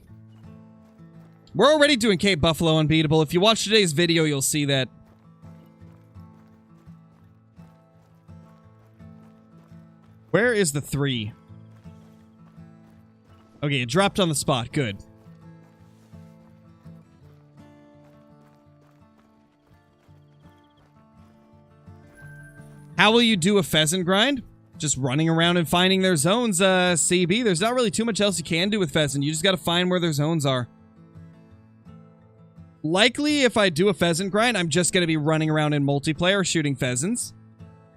We're already doing Cape Buffalo unbeatable. If you watch today's video, you'll see that. Where is the 3? Okay, it dropped on the spot. Good. How will you do a pheasant grind? Just running around and finding their zones, CB. There's not really too much else you can do with pheasant. You just got to find where their zones are. Likely, if I do a pheasant grind, I'm just going to be running around in multiplayer shooting pheasants.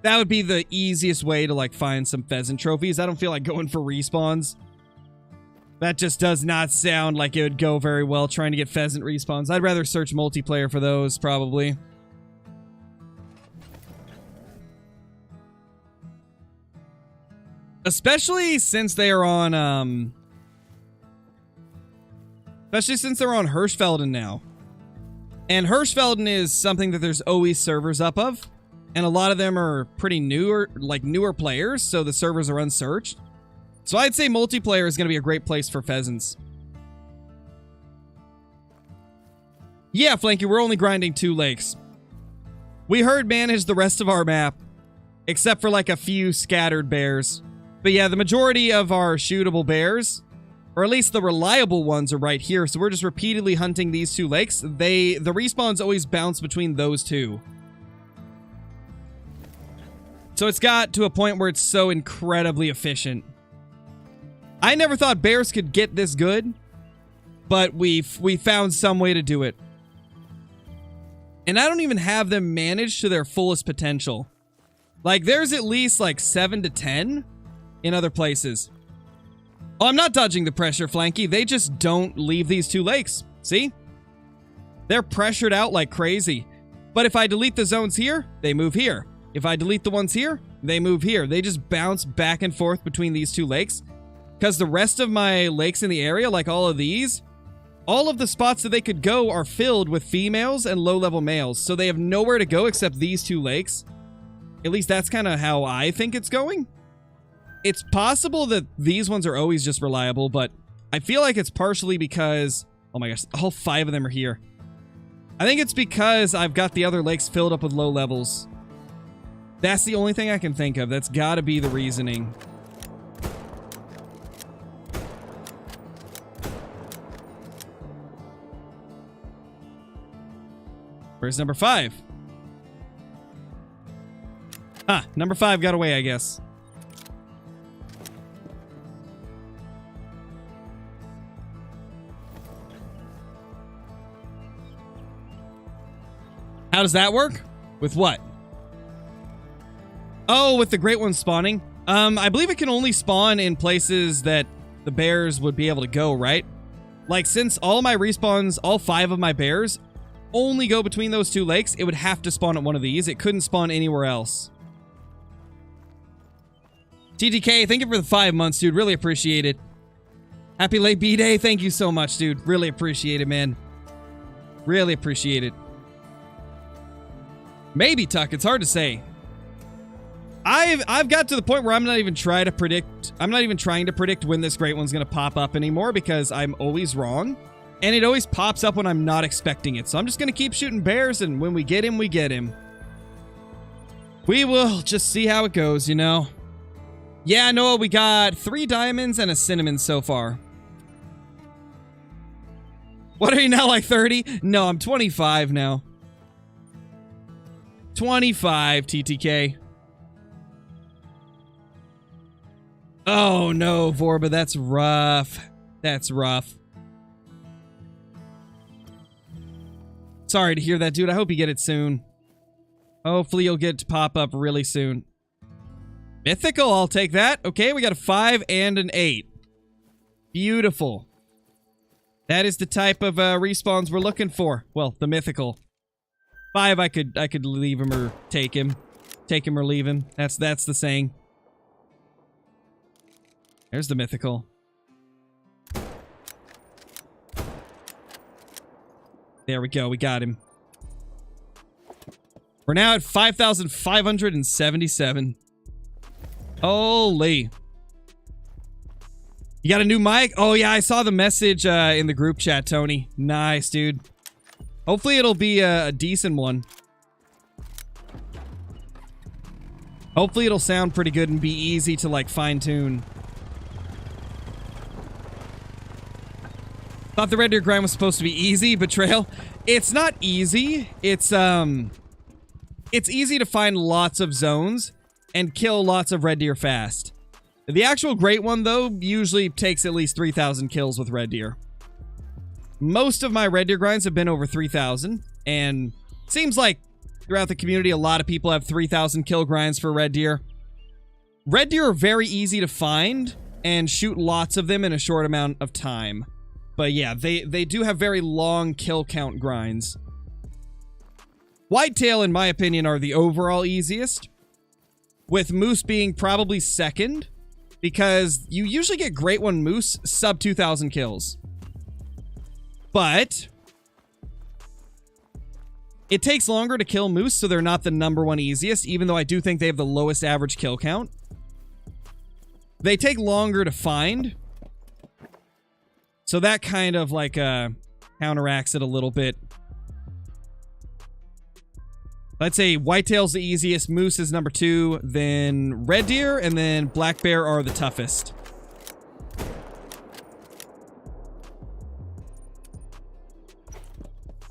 That would be the easiest way to, like, find some pheasant trophies. I don't feel like going for respawns. That just does not sound like it would go very well trying to get pheasant respawns. I'd rather search multiplayer for those, probably. Especially since they are on, especially since they're on Hirschfelden now. And Hirschfelden is something that there's always servers up of. And a lot of them are pretty newer players, so the servers are unsearched. So I'd say multiplayer is going to be a great place for pheasants. Yeah, Flanky, we're only grinding 2 lakes. We herd manage the rest of our map, except for like a few scattered bears. But yeah, the majority of our shootable bears, or at least the reliable ones, are right here. So we're just repeatedly hunting these 2 lakes. The respawns always bounce between those 2. So it's got to a point where it's so incredibly efficient. I never thought bears could get this good, but we found some way to do it. And I don't even have them managed to their fullest potential. Like, there's at least like 7 to 10 in other places. Oh, I'm not dodging the pressure, Flanky. They just don't leave these 2 lakes. See? They're pressured out like crazy. But if I delete the zones here, they move here. If I delete the ones here, they move here. They just bounce back and forth between these 2 lakes. Because the rest of my lakes in the area, like all of these, all of the spots that they could go are filled with females and low-level males. So they have nowhere to go except these 2 lakes. At least that's kind of how I think it's going. It's possible that these ones are always just reliable, but I feel like it's partially because... Oh my gosh, all 5 of them are here. I think it's because I've got the other lakes filled up with low levels. That's the only thing I can think of. That's got to be the reasoning. Where's number 5? Ah, number 5 got away, I guess. How does that work? With what? Oh, with the great one spawning. I believe it can only spawn in places that the bears would be able to go, right? Like, since all my respawns, all 5 of my bears only go between those 2 lakes, it would have to spawn at one of these. It couldn't spawn anywhere else. TTK, thank you for the 5 months, dude. Really appreciate it. Happy late B-Day. Thank you so much, dude. Really appreciate it, man. Really appreciate it. Maybe, Tuck. It's hard to say. I've got to the point where I'm not even trying to predict when this great one's going to pop up anymore, because I'm always wrong. And it always pops up when I'm not expecting it. So I'm just going to keep shooting bears, and when we get him, we get him. We will just see how it goes, you know. Yeah, Noah, we got 3 diamonds and a cinnamon so far. What are you now, like 30? No, I'm 25 now. 25, TTK. Oh no, Vorba, that's rough. That's rough. Sorry to hear that, dude. I hope you get it soon. Hopefully you'll get it to pop up really soon. Mythical, I'll take that. Okay, we got a 5 and an 8. Beautiful. That is the type of respawns we're looking for. Well, the mythical. 5, I could leave him or take him. Take him or leave him. That's the saying. There's the mythical. There we go. We got him. We're now at 5,577. Holy. You got a new mic? Oh, yeah. I saw the message in the group chat, Tony. Nice, dude. Hopefully it'll be a decent one. Hopefully it'll sound pretty good and be easy to, like, fine-tune. Thought the Red Deer grind was supposed to be easy. Betrayal. It's not easy. It's easy to find lots of zones and kill lots of Red Deer fast. The actual great one, though, usually takes at least 3,000 kills with Red Deer. Most of my Red Deer grinds have been over 3,000, and seems like throughout the community, a lot of people have 3,000 kill grinds for Red Deer. Red Deer are very easy to find and shoot lots of them in a short amount of time. But yeah, they do have very long kill count grinds. Whitetail, in my opinion, are the overall easiest, with moose being probably second, because you usually get great one moose sub 2,000 kills. But it takes longer to kill moose, so they're not the #1 easiest, even though I do think they have the lowest average kill count. They take longer to find, so that kind of like counteracts it a little bit. I'd say whitetail's the easiest, moose is #2, then red deer, and then black bear are the toughest.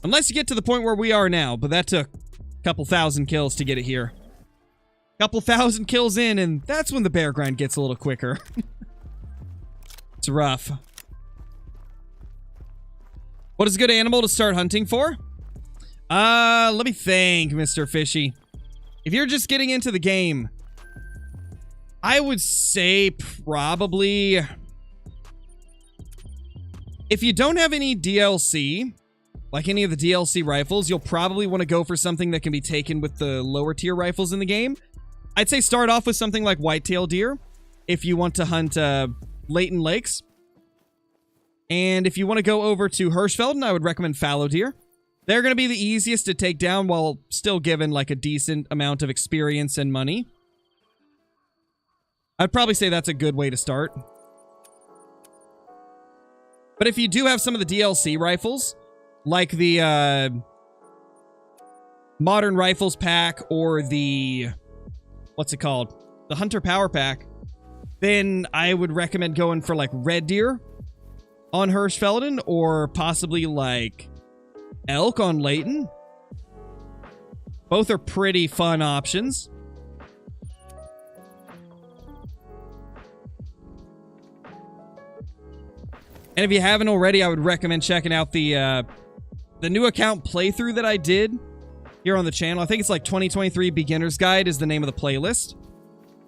Unless you get to the point where we are now, but that took a couple thousand kills to get it here. Couple thousand kills in, and that's when the bear grind gets a little quicker. It's rough. What is a good animal to start hunting for? Let me think, Mr. Fishy. If you're just getting into the game, I would say probably... If you don't have any DLC, like any of the DLC rifles, you'll probably want to go for something that can be taken with the lower tier rifles in the game. I'd say start off with something like whitetail deer if you want to hunt Leighton Lakes. And if you want to go over to Hirschfelden, I would recommend fallow deer. They're going to be the easiest to take down while still given like a decent amount of experience and money. I'd probably say that's a good way to start. But if you do have some of the DLC rifles, like the Modern Rifles pack or the... what's it called? The Hunter Power pack, then I would recommend going for like Red Deer on Hirschfelden or possibly like Elk on Leighton. Both are pretty fun options. And if you haven't already, I would recommend checking out the new account playthrough that I did here on the channel. I think it's like 2023 Beginner's Guide is the name of the playlist.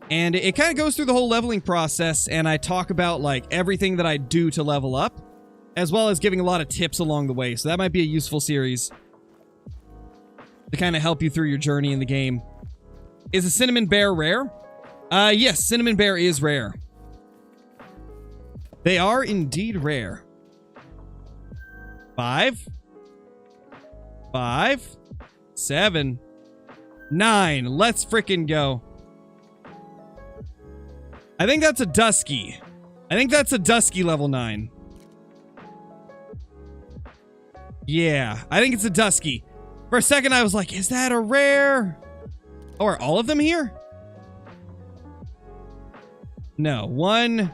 And it kind of goes through the whole leveling process, and I talk about like everything that I do to level up, as well as giving a lot of tips along the way. So that might be a useful series to kind of help you through your journey in the game. Is a Cinnamon Bear rare? Yes, Cinnamon Bear is rare. They are indeed rare. 5, 7, 9. Let's frickin' go. I think that's a Dusky. I think that's a Dusky level 9. Yeah, I think it's a Dusky. For a second, I was like, is that a rare? Oh, are all of them here? No. 1,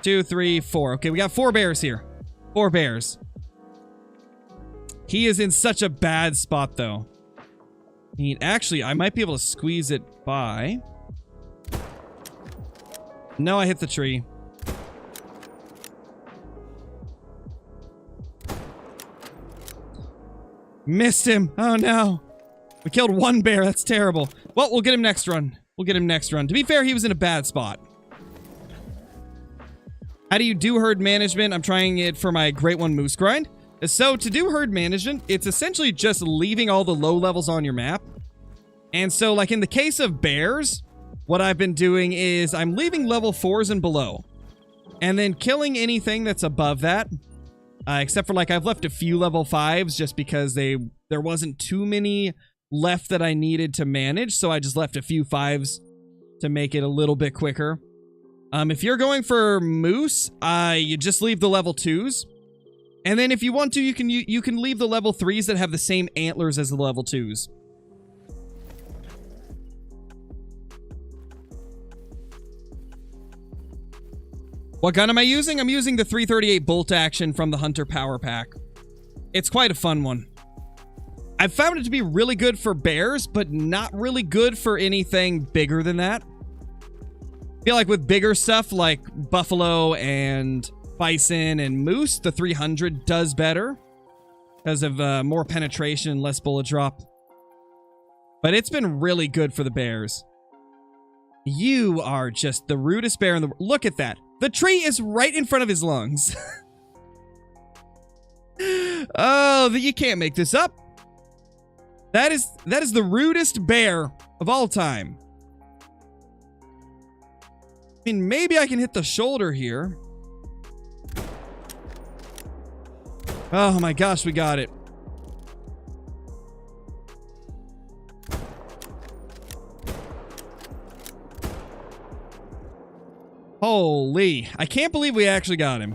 2, 3, 4. Okay, we got 4 bears here. 4 bears. He is in such a bad spot, though. Actually, I might be able to squeeze it by. No, I hit the tree. Missed him. Oh, no. We killed 1 bear. That's terrible. Well, we'll get him next run. We'll get him next run. To be fair, he was in a bad spot. How do you do herd management? I'm trying it for my Great One Moose grind. So, to do herd management, it's essentially just leaving all the low levels on your map. And so, like in the case of bears, what I've been doing is I'm leaving level 4s and below. And then killing anything that's above that. Except for like I've left a few level 5s just because there wasn't too many left that I needed to manage. So I just left a few 5s to make it a little bit quicker. If you're going for moose, you just leave the level 2s. And then if you want to, you can leave the level 3s that have the same antlers as the level 2s. What gun am I using? I'm using the 338 bolt action from the Hunter Power Pack. It's quite a fun one. I've found it to be really good for bears, but not really good for anything bigger than that. I feel like with bigger stuff like buffalo and bison and moose, the 300 does better because of more penetration and less bullet drop. But it's been really good for the bears. You are just the rudest bear in the world. Look at that. The tree is right in front of his lungs. Oh, you can't make this up. That is the rudest bear of all time. I mean, maybe I can hit the shoulder here. Oh my gosh, we got it. Holy, I can't believe we actually got him.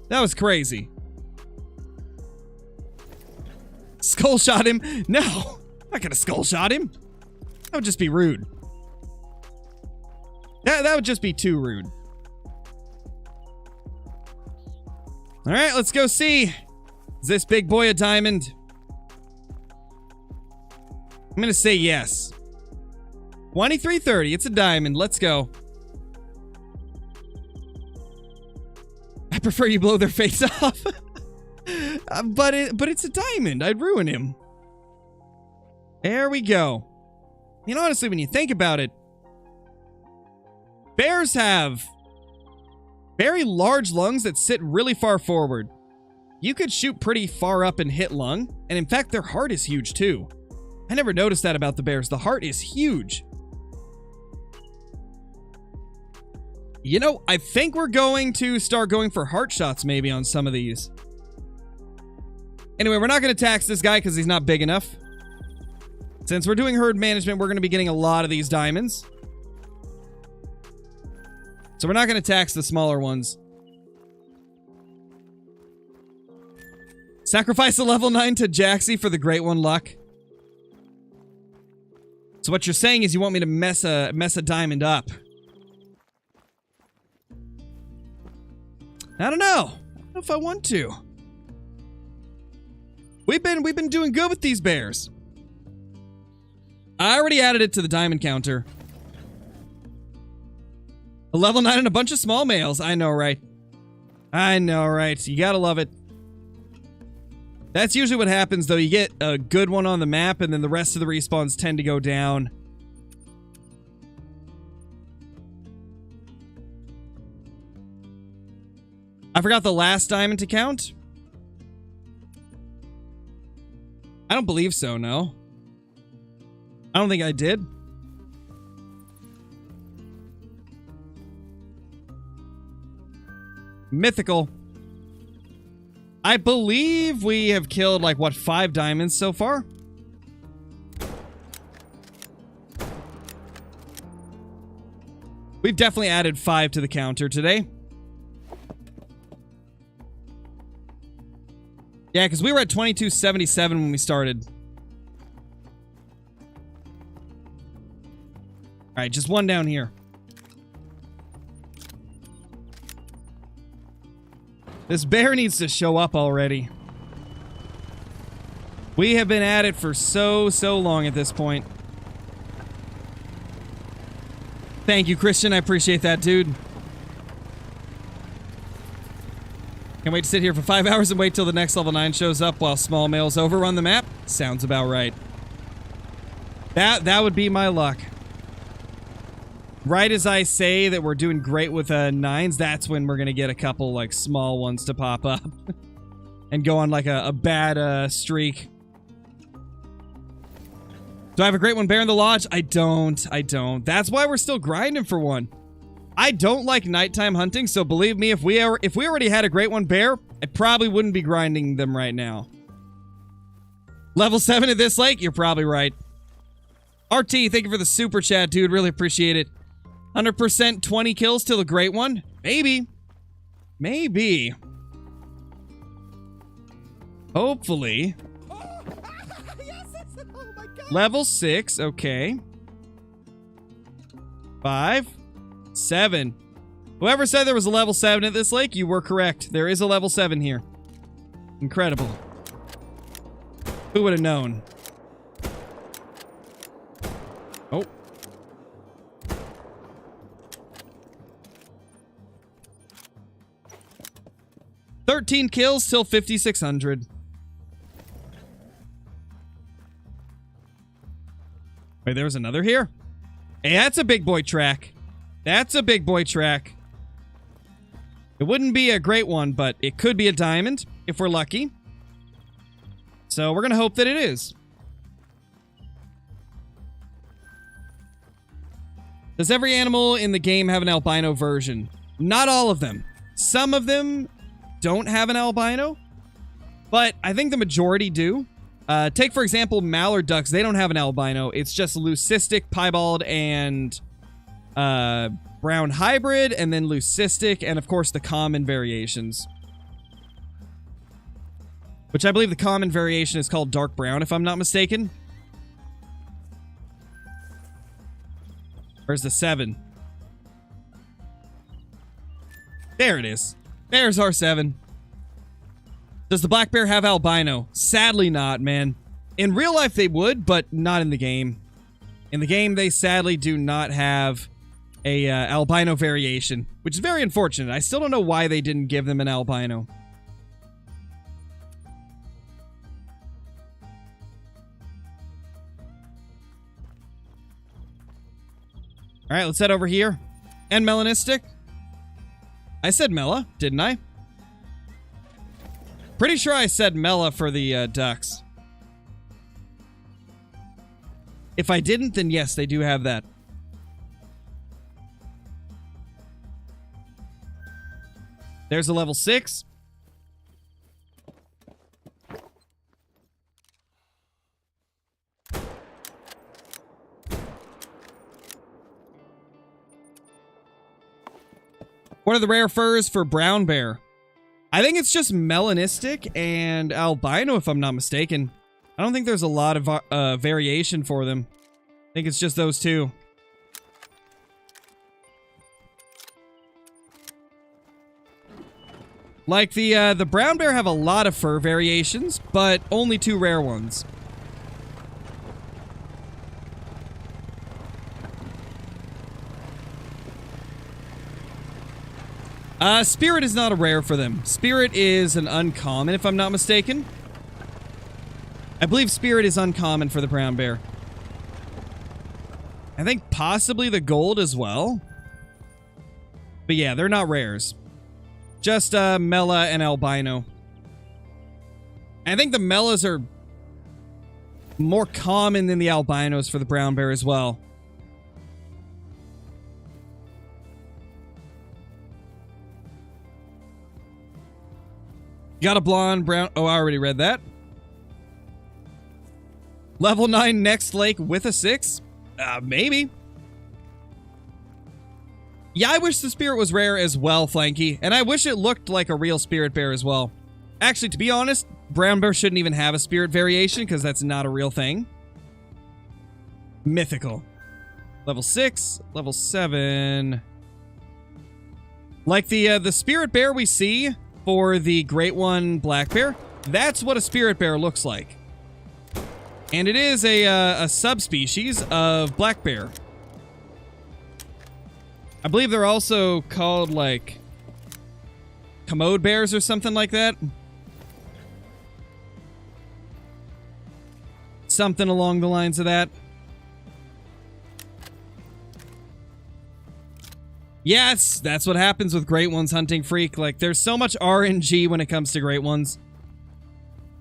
That was crazy. Skull shot him? No, I'm not gonna skull shot him. That would just be rude. That would just be too rude. All right, let's go see. Is this big boy a diamond? I'm gonna say yes. 2330, it's a diamond. Let's go. I prefer you blow their face off. But it's a diamond. I'd ruin him. There we go. You know, honestly, when you think about it, bears have very large lungs that sit really far forward. You could shoot pretty far up and hit lung, and in fact, their heart is huge too. I never noticed that about the bears. The heart is huge. You know, I think we're going to start going for heart shots maybe on some of these. Anyway, we're not going to tax this guy because he's not big enough. Since we're doing herd management, we're going to be getting a lot of these diamonds. So we're not going to tax the smaller ones. Sacrifice a level 9 to Jaxie for the Great One luck. So what you're saying is you want me to mess a diamond up. I don't know. I don't know if I want to. We've been doing good with these bears. I already added it to the diamond counter. A level 9 and a bunch of small males. I know, right? I know, right? You gotta love it. That's usually what happens, though. You get a good one on the map, and then the rest of the respawns tend to go down. I forgot the last diamond to count. I don't believe so, no. I don't think I did. Mythical. I believe we have killed, like, what, 5 diamonds so far? We've definitely added 5 to the counter today. Yeah, because we were at 2277 when we started. Alright, just one down here. This bear needs to show up already. We have been at it for so long at this point. Thank you, Christian. I appreciate that, dude. Can't wait to sit here for 5 hours and wait till the next level 9 shows up while small males overrun the map. Sounds about right. That would be my luck. Right as I say that we're doing great with 9s, that's when we're gonna get a couple, like, small ones to pop up. And go on, like, a bad streak. Do I have a great one bear in the lodge? I don't. That's why we're still grinding for one. I don't like nighttime hunting, so believe me, if we already had a great one bear, I probably wouldn't be grinding them right now. Level 7 at this lake? You're probably right. RT, thank you for the super chat, dude. Really appreciate it. 100% 20 kills till a great one? Maybe. Maybe. Hopefully. Yes, oh my God. Level 6, okay. 5, 7. Whoever said there was a level 7 at this lake, you were correct. There is a level 7 here. Incredible. Who would have known? Oh. $13 kills till 5,600. Wait, there was another here? Hey, that's a big boy track. That's a big boy track. It wouldn't be a great one, but it could be a diamond, if we're lucky. So we're gonna hope that it is. Does every animal in the game have an albino version? Not all of them. Some of them don't have an albino, but I think the majority do. Take, for example, mallard ducks. They don't have an albino. It's just leucistic, piebald, and brown hybrid, and then leucistic, and of course the common variations. Which I believe the common variation is called dark brown, if I'm not mistaken. Where's the 7? There it is. There's our 7. Does the black bear have albino? Sadly not, man. In real life they would, but not in the game. In the game, they sadly do not have a albino variation, which is very unfortunate. I still don't know why they didn't give them an albino. All right, let's head over here. And melanistic. I said Mela, didn't I? Pretty sure I said Mela for the ducks. If I didn't, then yes, they do have that. There's a level 6. What are the rare furs for brown bear? I think it's just melanistic and albino, if I'm not mistaken. I don't think there's a lot of variation for them. I think it's just those two. Like the brown bear have a lot of fur variations, but only 2 rare ones. Spirit is not a rare for them. Spirit is an uncommon, if I'm not mistaken. I believe Spirit is uncommon for the brown bear. I think possibly the gold as well. But yeah, they're not rares. Just Mela and albino. I think the Melas are more common than the albinos for the brown bear as well. Got a blonde, brown... Oh, I already read that. Level 9 next lake with a 6? Maybe. Yeah, I wish the spirit was rare as well, Flanky. And I wish it looked like a real spirit bear as well. Actually, to be honest, brown bear shouldn't even have a spirit variation because that's not a real thing. Mythical. Level 6, level 7. Like the spirit bear we see for the Great One Black Bear, that's what a spirit bear looks like. And it is a subspecies of black bear. I believe they're also called, like, commode bears or something like that. Something along the lines of that. Yes, that's what happens with Great Ones, Hunting Freak. Like, there's so much RNG when it comes to Great Ones.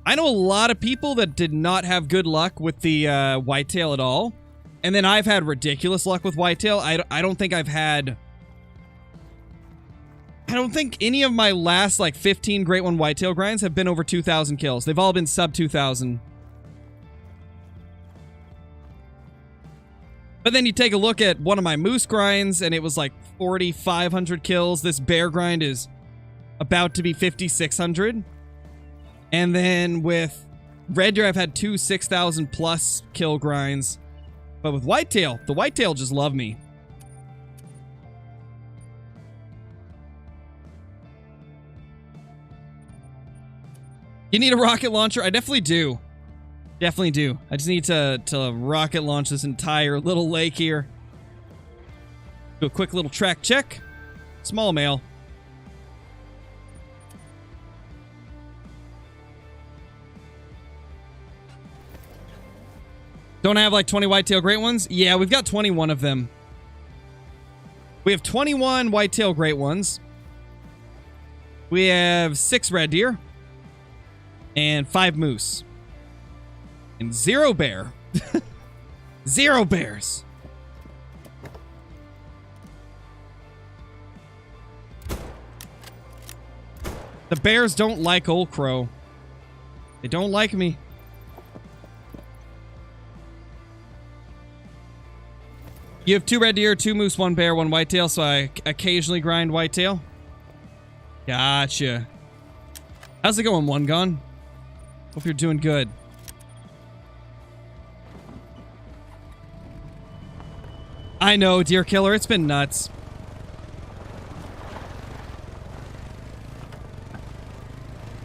I know a lot of people that did not have good luck with the whitetail at all. And then I've had ridiculous luck with whitetail. I don't think I've had... I don't think any of my last, like, 15 Great One whitetail grinds have been over 2,000 kills. They've all been sub 2,000. But then you take a look at one of my moose grinds, and it was like 4,500 kills. This bear grind is about to be 5,600. And then with red deer, I've had 2 6,000 plus kill grinds. But with whitetail, the whitetail just love me. You need a rocket launcher? I definitely do. Definitely do. I just need to rocket launch this entire little lake here. Do a quick little track check. Small male. Don't have like 20 whitetail great ones? Yeah, we've got 21 of them. We have 21 whitetail great ones. We have 6 red deer. And 5 moose. And 0 bear. 0 bears. The bears don't like Old Crow. They don't like me. You have 2 red deer, 2 moose, 1 bear, 1 whitetail, so I occasionally grind whitetail. Gotcha. How's it going, One Gun? Hope you're doing good. I know, Deer Killer, it's been nuts.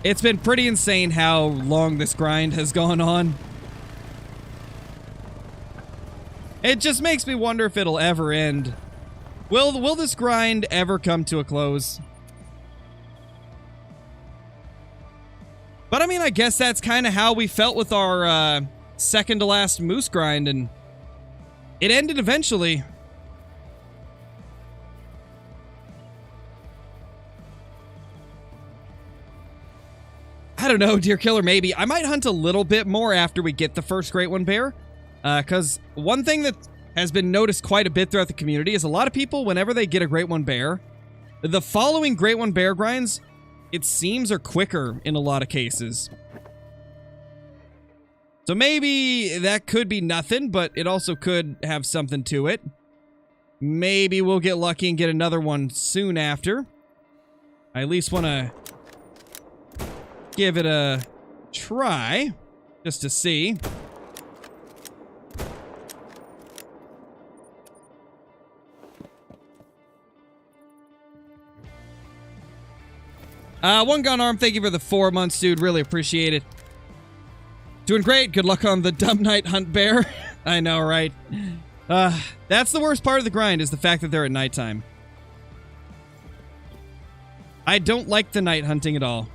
It's been pretty insane how long this grind has gone on. It just makes me wonder if it'll ever end. Will this grind ever come to a close? But I mean, I guess that's kind of how we felt with our second to last moose grind, and it ended eventually. I don't know, Deer Killer, maybe. I might hunt a little bit more after we get the first Great One Bear. Because one thing that has been noticed quite a bit throughout the community is a lot of people, whenever they get a Great One Bear, the following Great One Bear grinds, it seems, are quicker in a lot of cases. So maybe that could be nothing, but it also could have something to it. Maybe we'll get lucky and get another one soon after. I at least want to give it a try just to see. One gun arm, thank you for the 4 months, dude. Really appreciate it. Doing great. Good luck on the dumb night hunt bear. I know, right? That's the worst part of the grind, is the fact that they're at nighttime. I don't like the night hunting at all.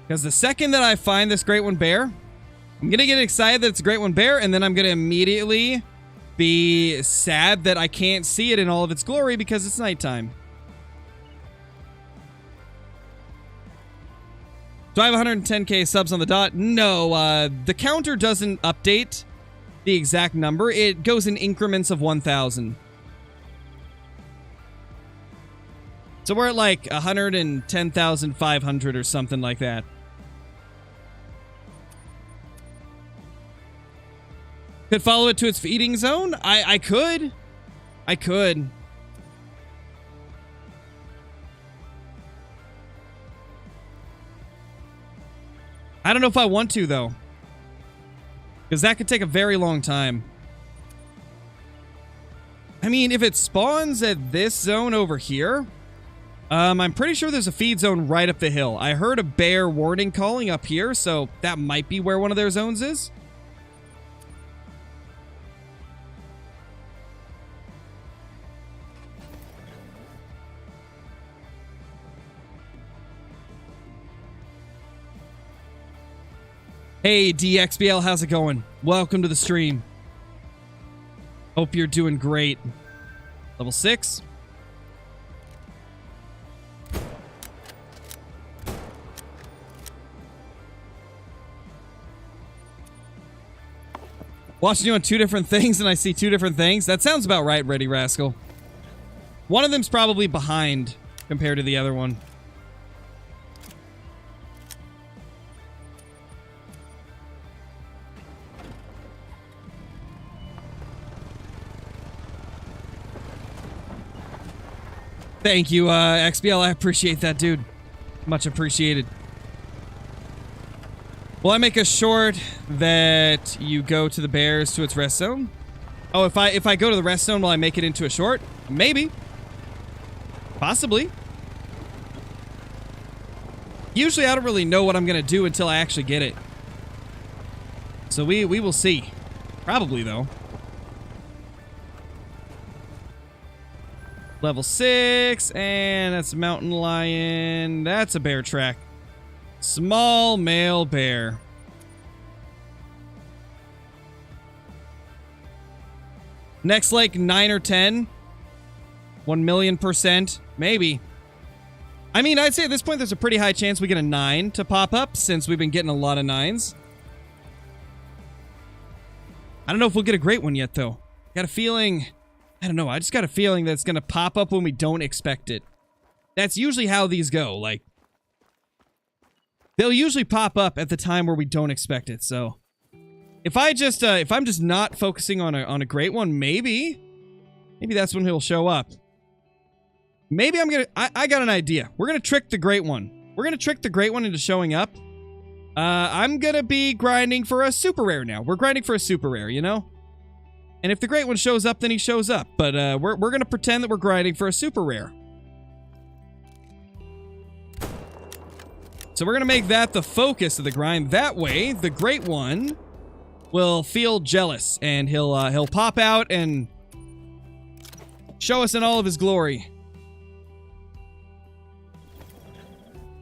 Because the second that I find this Great One Bear, I'm going to get excited that it's a Great One Bear, and then I'm going to immediately be sad that I can't see it in all of its glory because it's nighttime. Do I have 110k subs on the dot? No, the counter doesn't update the exact number. It goes in increments of 1,000. So we're at like 110,500 or something like that. Could follow it to its feeding zone? I could. I could. I don't know if I want to, though. Because that could take a very long time. I mean, if it spawns at this zone over here, I'm pretty sure there's a feed zone right up the hill. I heard a bear warning calling up here, so that might be where one of their zones is. Hey, DXBL, how's it going? Welcome to the stream. Hope you're doing great. Level 6. Watching you on 2 different things and I see 2 different things. That sounds about right, Ready Rascal. One of them's probably behind compared to the other one. Thank you, XBL. I appreciate that, dude. Much appreciated. Will I make a short that you go to the bears to its rest zone? Oh, if I go to the rest zone, will I make it into a short? Maybe. Possibly. Usually, I don't really know what I'm gonna do until I actually get it. So we will see. Probably, though. Level 6, and that's a mountain lion. That's a bear track. Small male bear. Next, like 9 or 10. 1,000,000%. Maybe. I mean, I'd say at this point there's a pretty high chance we get a 9 to pop up since we've been getting a lot of 9s. I don't know if we'll get a great one yet, though. Got a feeling... I don't know, I just got a feeling that it's gonna pop up when we don't expect it. That's usually how these go, like... They'll usually pop up at the time where we don't expect it, so... If I'm just not focusing on a great one, maybe that's when he'll show up. Maybe I got an idea. We're gonna trick the great one. We're gonna trick the great one into showing up. I'm gonna be grinding for a super rare now. We're grinding for a super rare, you know? And if the great one shows up, then he shows up. But we're going to pretend that we're grinding for a super rare. So we're going to make that the focus of the grind. That way, the great one will feel jealous. And he'll pop out and show us in all of his glory.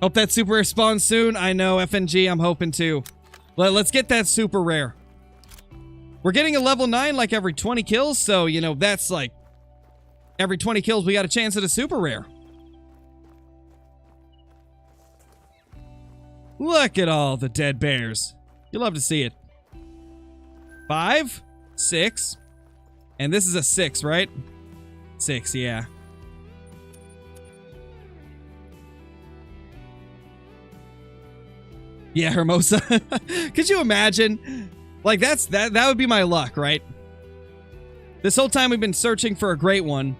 Hope that super rare spawns soon. I know, FNG, I'm hoping to. Let's get that super rare. We're getting a level 9 like every 20 kills, so, you know, that's like... Every 20 kills, we got a chance at a super rare. Look at all the dead bears. You love to see it. 5, 6, and this is a 6, right? 6, yeah. Yeah, Hermosa. Could you imagine... Like, that would be my luck, right? This whole time we've been searching for a great one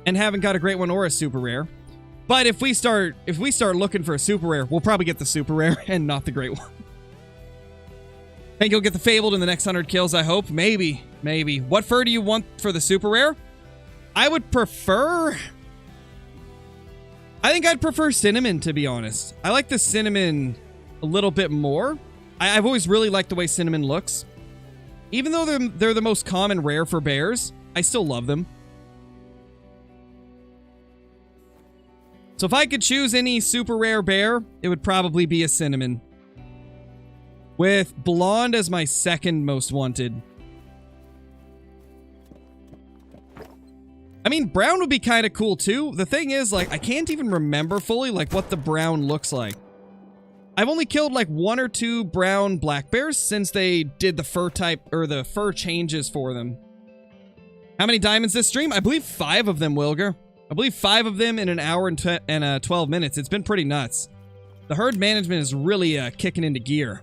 and haven't got a great one or a super rare. But if we start looking for a super rare, we'll probably get the super rare and not the great one. Think you'll get the fabled in the next 100 kills, I hope. Maybe. What fur do you want for the super rare? I think I'd prefer cinnamon, to be honest. I like the cinnamon a little bit more. I've always really liked the way cinnamon looks. Even though they're the most common rare for bears, I still love them. So if I could choose any super rare bear, it would probably be a cinnamon. With blonde as my second most wanted. I mean, brown would be kind of cool too. The thing is, like, I can't even remember fully, like, what the brown looks like. I've only killed, like, 1 or 2 brown black bears since they did the fur type, or the fur changes for them. How many diamonds this stream? I believe 5 of them, Wilger. I believe 5 of them in an hour and 12 minutes. It's been pretty nuts. The herd management is really kicking into gear.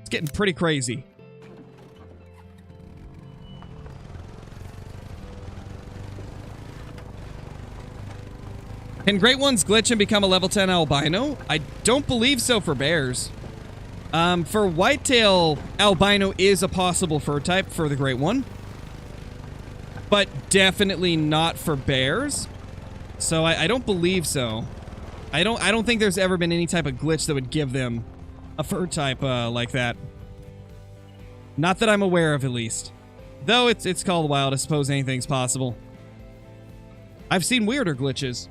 It's getting pretty crazy. Can great ones glitch and become a level 10 albino? I don't believe so for bears. For whitetail, albino is a possible fur type for the great one. But definitely not for bears. So I don't believe so. I don't think there's ever been any type of glitch that would give them a fur type like that. Not that I'm aware of, at least. Though it's Call of the Wild, I suppose anything's possible. I've seen weirder glitches.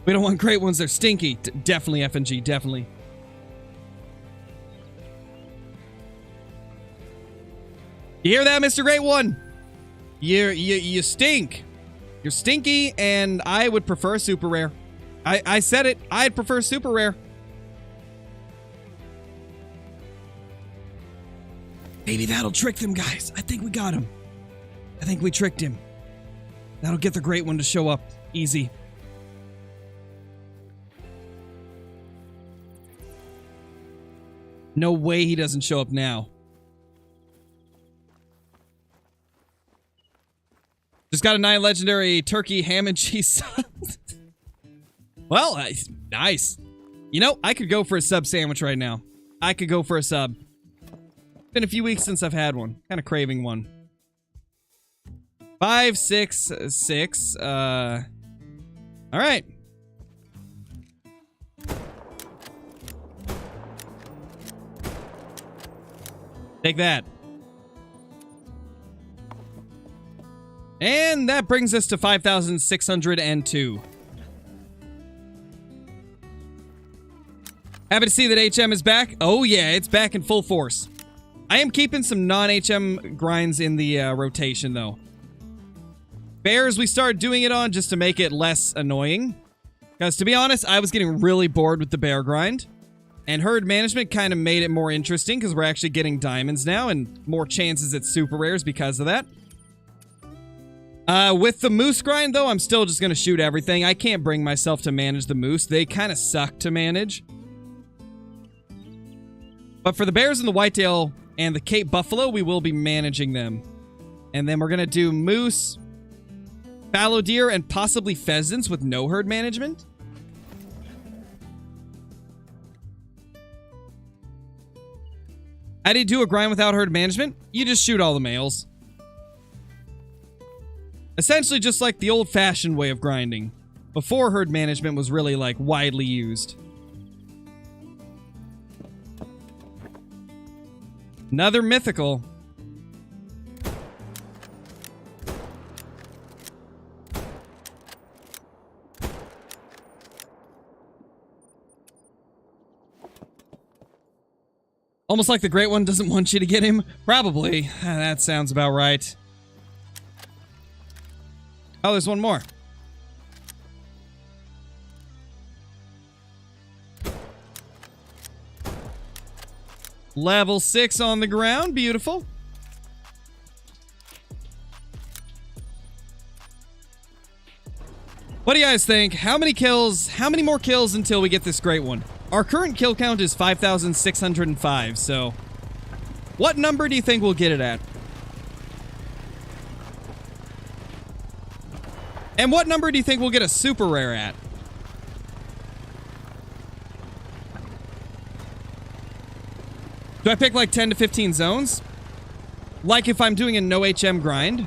We don't want great ones, they're stinky. Definitely FNG, definitely. You hear that, Mr. Great One? You stink. You're stinky, and I would prefer super rare. I said it. I'd prefer super rare. Maybe that'll trick them, guys. I think we got him. I think we tricked him. That'll get the Great One to show up. Easy. No way he doesn't show up now. Just got a 9 legendary turkey ham and cheese sub. Well, nice. You know, I could go for a sub sandwich right now. I could go for a sub. Been a few weeks since I've had one. Kind of craving one. 5, 6, 6. All right. Take that. And that brings us to 5,602. Happy to see that HM is back. Oh yeah, it's back in full force. I am keeping some non-HM grinds in the rotation though. Bears we started doing it on just to make it less annoying. Because to be honest, I was getting really bored with the bear grind. And herd management kind of made it more interesting because we're actually getting diamonds now and more chances at super rares because of that. With the moose grind, though, I'm still just going to shoot everything. I can't bring myself to manage the moose. They kind of suck to manage. But for the bears and the whitetail and the Cape buffalo, we will be managing them. And then we're going to do moose, fallow deer, and possibly pheasants with no herd management. How do you do a grind without herd management? You just shoot all the males. Essentially just like the old-fashioned way of grinding. Before herd management was really, like, widely used. Another mythical. Almost like the Great One doesn't want you to get him. Probably. That sounds about right. Oh, there's one more. Level 6 on the ground. Beautiful. What do you guys think? How many kills? How many more kills until we get this Great One? Our current kill count is 5,605, so... what number do you think we'll get it at? And what number do you think we'll get a super rare at? Do I pick like 10 to 15 zones? Like if I'm doing a no HM grind?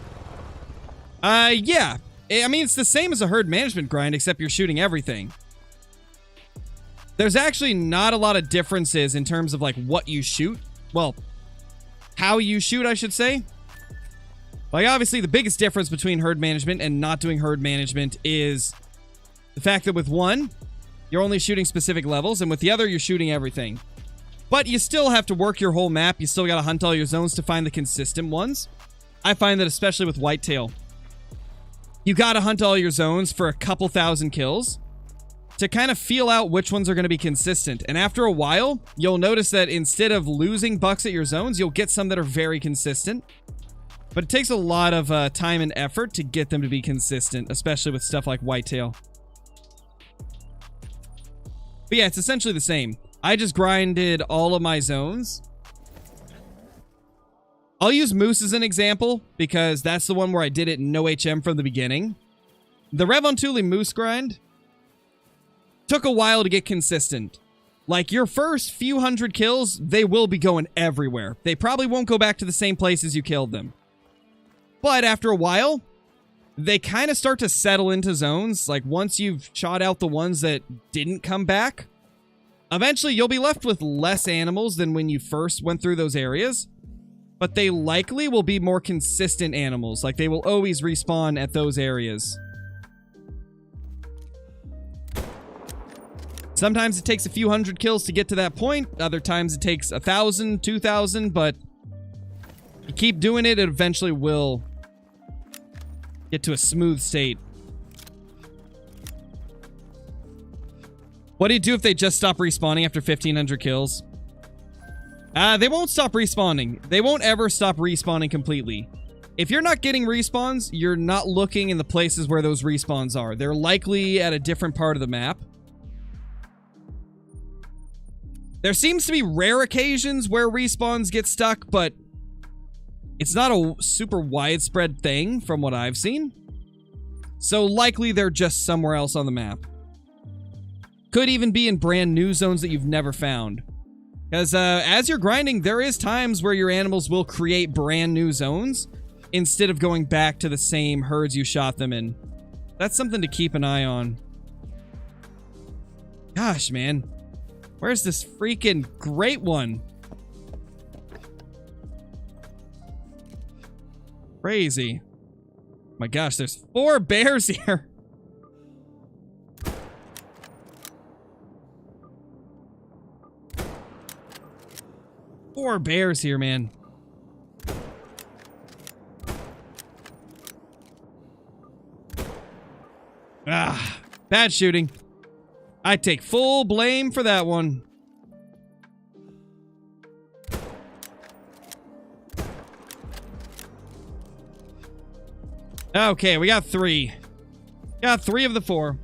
Yeah. I mean, it's the same as a herd management grind, except you're shooting everything. There's actually not a lot of differences in terms of like what you shoot. Well, how you shoot, I should say. Like, obviously, the biggest difference between herd management and not doing herd management is the fact that with one, you're only shooting specific levels, and with the other, you're shooting everything. But you still have to work your whole map. You still got to hunt all your zones to find the consistent ones. I find that especially with whitetail, you got to hunt all your zones for a couple thousand kills to kind of feel out which ones are going to be consistent. And after a while, you'll notice that instead of losing bucks at your zones, you'll get some that are very consistent. But it takes a lot of time and effort to get them to be consistent, especially with stuff like whitetail. But yeah, it's essentially the same. I just grinded all of my zones. I'll use Moose as an example, because that's the one where I did it in no HM from the beginning. The Revontuli Moose grind took a while to get consistent. Like, your first few hundred kills, they will be going everywhere. They probably won't go back to the same places you killed them. But after a while, they kind of start to settle into zones. Like, once you've shot out the ones that didn't come back, eventually you'll be left with less animals than when you first went through those areas. But they likely will be more consistent animals. Like, they will always respawn at those areas. Sometimes it takes a few hundred kills to get to that point. Other times it takes 1,000, 2,000, but you keep doing it, it eventually will get to a smooth state. What do you do if they just stop respawning after 1,500 kills? They won't stop respawning. They won't ever stop respawning completely. If you're not getting respawns, you're not looking in the places where those respawns are. They're likely at a different part of the map. There seems to be rare occasions where respawns get stuck, but it's not a super widespread thing from what I've seen. So likely they're just somewhere else on the map. Could even be in brand new zones that you've never found. Because as you're grinding, there is times where your animals will create brand new zones instead of going back to the same herds you shot them in. That's something to keep an eye on. Gosh, man. Where's this freaking great one? Crazy. My gosh, there's 4 bears here. Four bears here, man. Ah, bad shooting. I take full blame for that one. Okay, we got 3. Got 3 of the 4.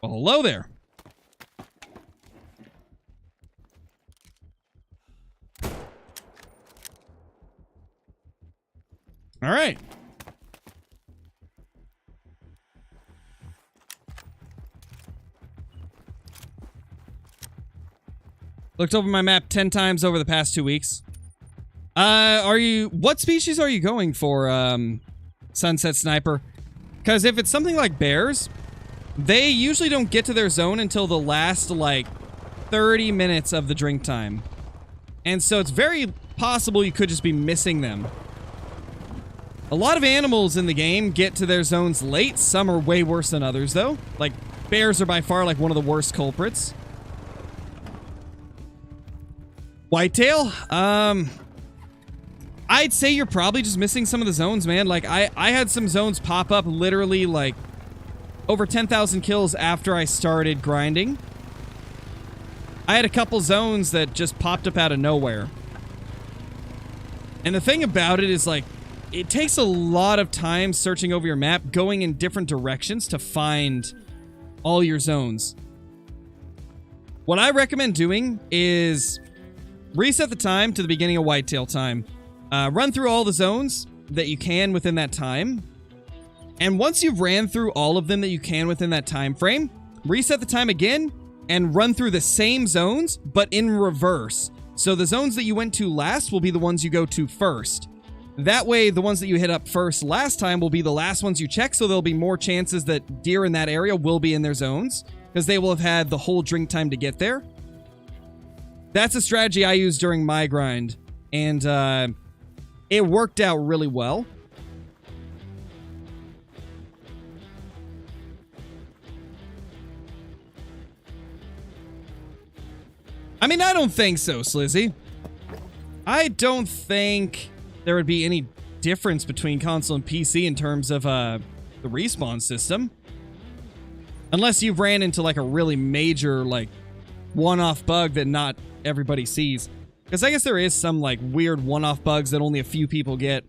Well, hello there. All right. Looked over my map 10 times over the past 2 weeks. What species are you going for, Sunset Sniper? Because if it's something like bears, they usually don't get to their zone until the last, like, 30 minutes of the drink time. And so it's very possible you could just be missing them. A lot of animals in the game get to their zones late. Some are way worse than others, though. Like, bears are by far, like, one of the worst culprits. Whitetail? I'd say you're probably just missing some of the zones, man. Like, I had some zones pop up literally, like, over 10,000 kills after I started grinding. I had a couple zones that just popped up out of nowhere. And the thing about it is, like, it takes a lot of time searching over your map, going in different directions to find all your zones. What I recommend doing is reset the time to the beginning of whitetail time. Run through all the zones that you can within that time. And once you've ran through all of them that you can within that time frame, reset the time again and run through the same zones, but in reverse. So the zones that you went to last will be the ones you go to first. That way, the ones that you hit up first last time will be the last ones you check, so there'll be more chances that deer in that area will be in their zones, because they will have had the whole drink time to get there. That's a strategy I used during my grind, and it worked out really well. I mean, I don't think so, Slizzy. I don't think there would be any difference between console and PC in terms of the respawn system. Unless you've ran into like a really major like one-off bug that not everybody sees. Because I guess there is some like weird one-off bugs that only a few people get.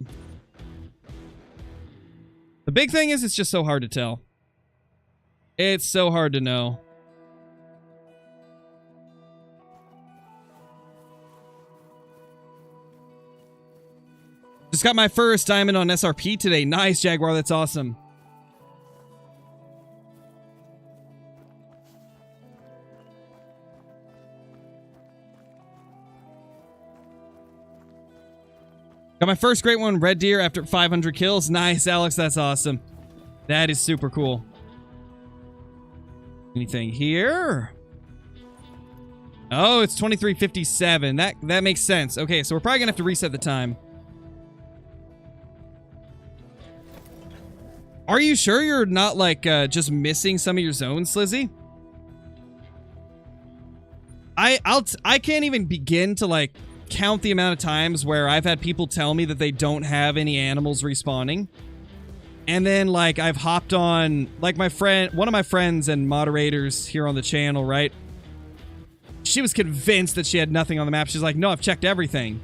The big thing is it's just so hard to tell. It's so hard to know. Just got my first diamond on SRP today. Nice, Jaguar. That's awesome. Got my first great one, red deer, after 500 kills. Nice, Alex. That's awesome. That is super cool. Anything here? Oh, it's 23:57. That makes sense. Okay, so we're probably going to have to reset the time. Are you sure you're not, like, just missing some of your zones, Slizzy? I can't even begin to, like, count the amount of times where I've had people tell me that they don't have any animals respawning. And then, like, I've hopped on, like, one of my friends and moderators here on the channel, right? She was convinced that she had nothing on the map. She's like, no, I've checked everything.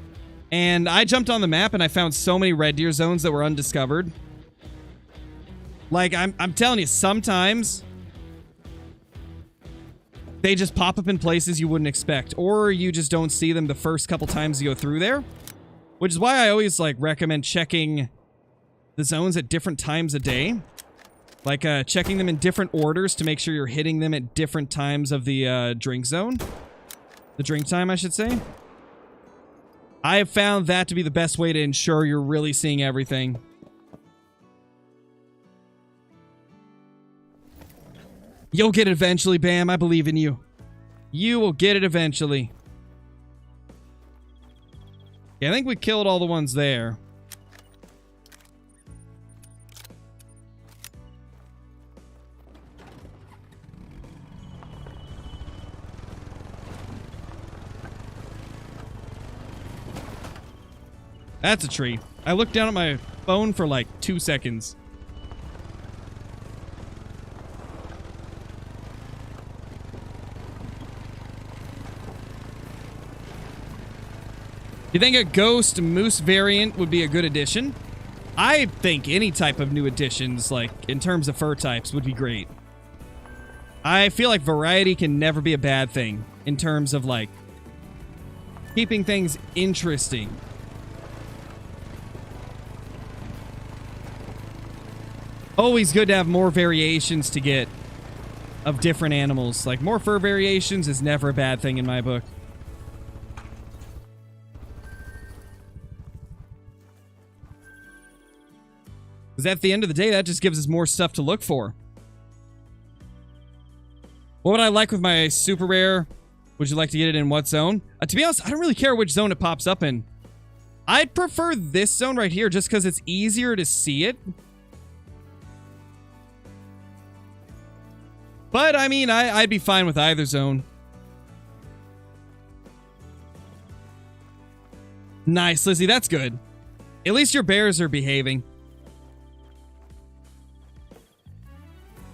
And I jumped on the map and I found so many red deer zones that were undiscovered. Like, I'm telling you, sometimes they just pop up in places you wouldn't expect, or you just don't see them the first couple times you go through there, which is why I always, like, recommend checking the zones at different times a day, like, checking them in different orders to make sure you're hitting them at different times of the, drink zone. The drink time, I should say. I have found that to be the best way to ensure you're really seeing everything. You'll get it eventually, Bam. I believe in you. You will get it eventually. Yeah, I think we killed all the ones there. That's a tree. I looked down at my phone for like 2 seconds. You think a ghost moose variant would be a good addition? I think any type of new additions, like, in terms of fur types, would be great. I feel like variety can never be a bad thing in terms of, like, keeping things interesting. Always good to have more variations to get of different animals. Like, more fur variations is never a bad thing in my book. Because at the end of the day, that just gives us more stuff to look for. What would I like with my super rare? Would you like to get it in what zone? To be honest, I don't really care which zone it pops up in. I'd prefer this zone right here just because it's easier to see it. But, I mean, I'd be fine with either zone. Nice, Lizzie. That's good. At least your bears are behaving.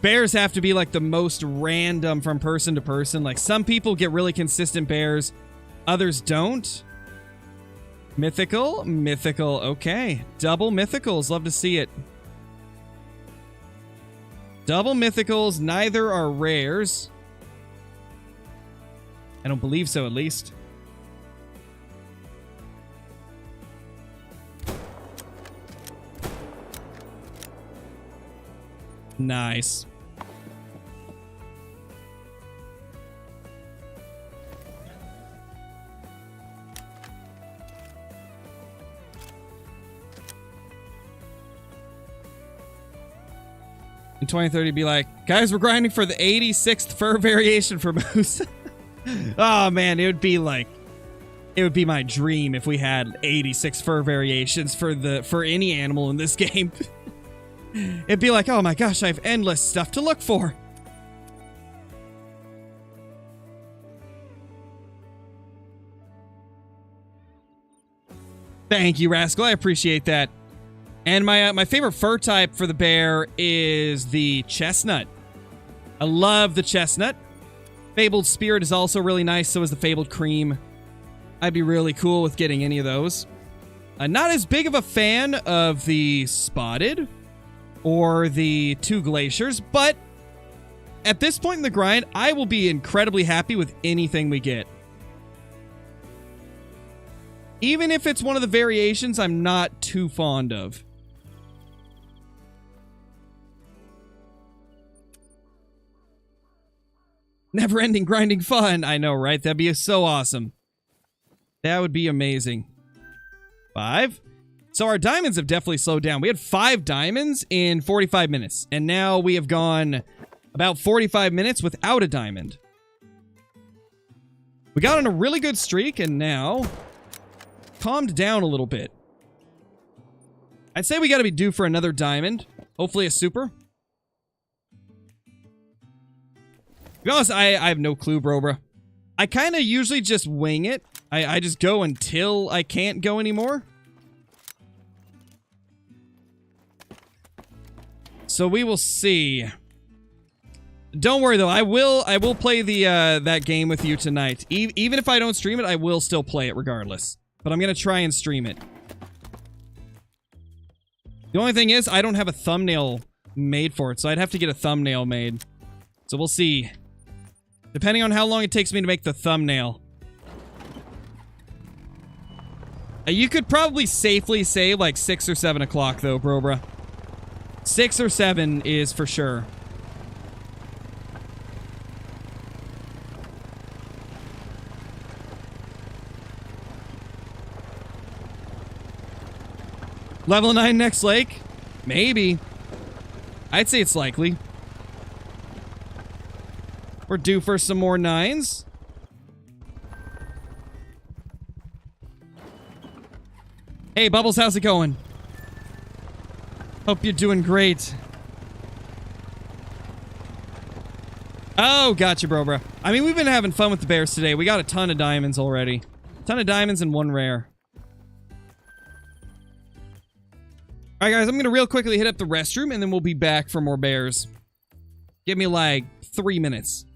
Bears have to be, like, the most random from person to person. Like, some people get really consistent bears. Others don't. Mythical? Mythical. Okay. Double mythicals. Love to see it. Double mythicals, neither are rares. I don't believe so, at least. Nice. In 2030, be like, guys, we're grinding for the 86th fur variation for Moose. Oh man, it would be my dream if we had 86 fur variations for any animal in this game. It'd be like, oh my gosh, I have endless stuff to look for. Thank you, Rascal. I appreciate that. And my favorite fur type for the bear is the chestnut. I love the chestnut. Fabled Spirit is also really nice, so is the Fabled Cream. I'd be really cool with getting any of those. Not as big of a fan of the Spotted or the Two Glaciers, but at this point in the grind, I will be incredibly happy with anything we get. Even if it's one of the variations I'm not too fond of. Never-ending grinding fun. I know, right? That'd be so awesome. That would be amazing. 5. So our diamonds have definitely slowed down. We had 5 diamonds in 45 minutes. And now we have gone about 45 minutes without a diamond. We got on a really good streak and now calmed down a little bit. I'd say we got to be due for another diamond. Hopefully a super. To be honest, I have no clue, bro. I kind of usually just wing it. I just go until I can't go anymore. So we will see. Don't worry though, I will play the that game with you tonight. Even if I don't stream it, I will still play it regardless. But I'm gonna try and stream it. The only thing is, I don't have a thumbnail made for it, so I'd have to get a thumbnail made. So we'll see. Depending on how long it takes me to make the thumbnail. You could probably safely say like 6 or 7 o'clock though, bro. 6 or 7 is for sure. Level 9 next lake? Maybe. I'd say it's likely. We're due for some more 9s. Hey, Bubbles, how's it going? Hope you're doing great. Oh, gotcha, bro. I mean, we've been having fun with the bears today. We got a ton of diamonds already. A ton of diamonds and 1 rare. Alright, guys, I'm gonna real quickly hit up the restroom, and then we'll be back for more bears. Give me, like, 3 minutes.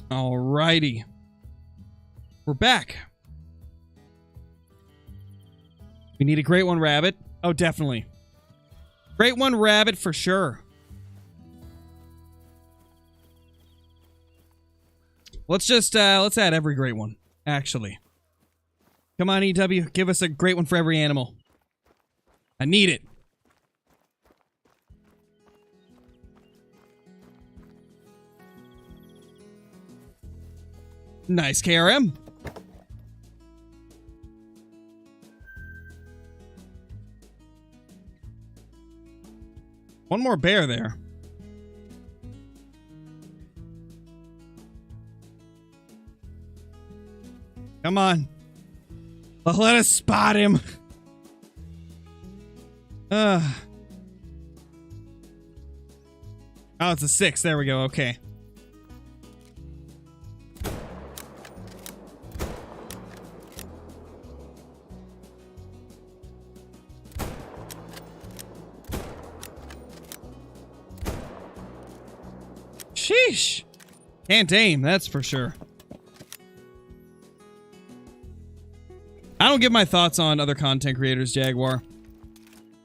Alrighty. We're back. We need a Great One Rabbit. Oh, definitely. Great One Rabbit for sure. Let's add every Great One, actually. Come on, EW, give us a Great One for every animal. I need it. Nice KRM. One more bear there. Come on. Let us spot him. Oh, it's a 6. There we go. Okay. Sheesh. Can't aim, that's for sure. I don't give my thoughts on other content creators, Jaguar.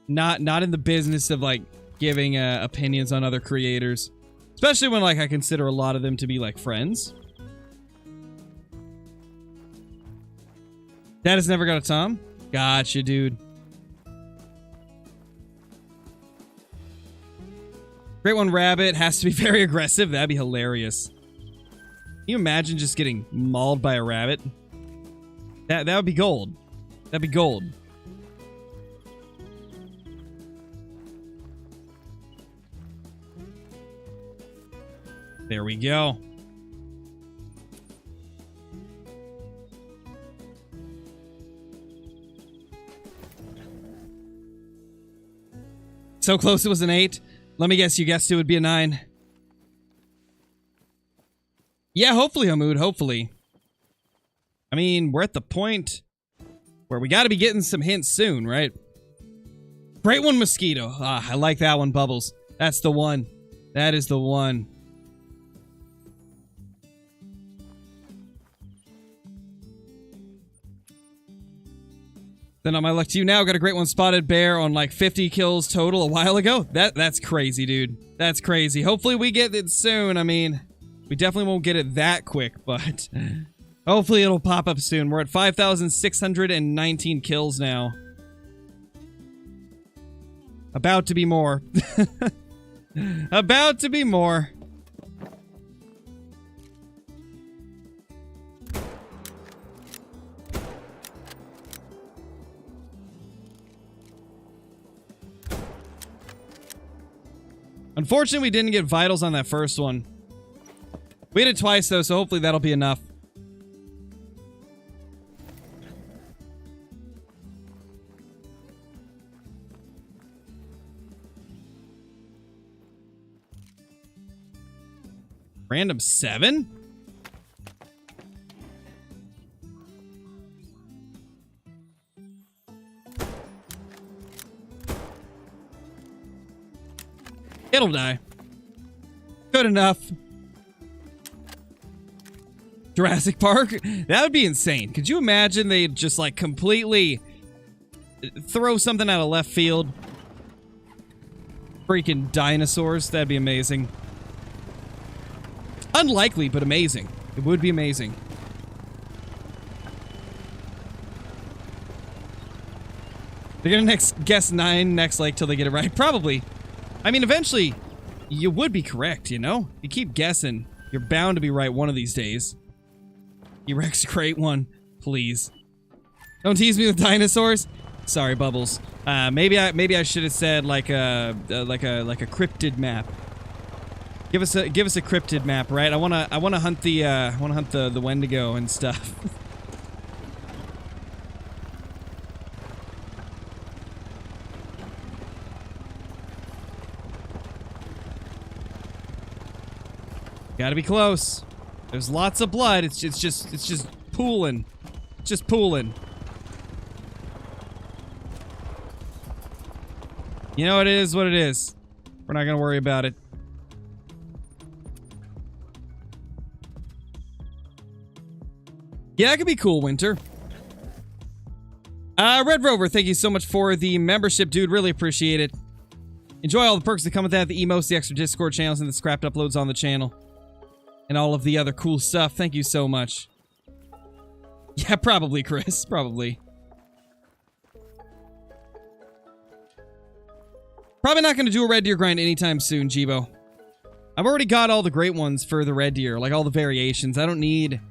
Not in the business of, like, giving opinions on other creators. Especially when, like, I consider a lot of them to be, like, friends. Dad has never got a Tom? Gotcha, dude. Great One Rabbit has to be very aggressive. That'd be hilarious. Can you imagine just getting mauled by a rabbit? That would be gold. That'd be gold. There we go. So close it was an 8. Let me guess, you guessed it would be a 9. Yeah, hopefully, Hamoud, hopefully. I mean, we're at the point where we gotta be getting some hints soon, right? Great One Mosquito. Ah, I like that one, Bubbles. That's the one. That is the one. Then on my luck to you now, got a Great One Spotted Bear on like 50 kills total a while ago. That's crazy, dude. That's crazy. Hopefully we get it soon. I mean, we definitely won't get it that quick, but hopefully it'll pop up soon. We're at 5,619 kills now. About to be more. About to be more. Unfortunately, we didn't get vitals on that first one. We did it twice, though, so hopefully that'll be enough. Random 7? It'll die. Good enough. Jurassic Park? That would be insane. Could you imagine they'd just, like, completely throw something out of left field? Freaking dinosaurs. That'd be amazing. Unlikely, but amazing. It would be amazing. They're gonna guess 9 next lake till they get it right. Probably. I mean, eventually, you would be correct, you know? You keep guessing, you're bound to be right one of these days. T-Rex, Great One, please. Don't tease me with dinosaurs. Sorry, Bubbles. Maybe I should have said like a cryptid map. Give us a cryptid map, right? I wanna hunt the Wendigo and stuff. Gotta be close. There's lots of blood. It's just pooling. It's just pooling. You know, it is what it is. We're not gonna worry about it. Yeah, that could be cool, Winter. Red Rover, thank you so much for the membership, dude. Really appreciate it. Enjoy all the perks that come with that, the emotes, the extra Discord channels, and the scrapped uploads on the channel. And all of the other cool stuff. Thank you so much. Yeah, probably, Chris. Probably. Probably not going to do a red deer grind anytime soon, Jibo. I've already got all the great ones for the red deer, like all the variations. I don't need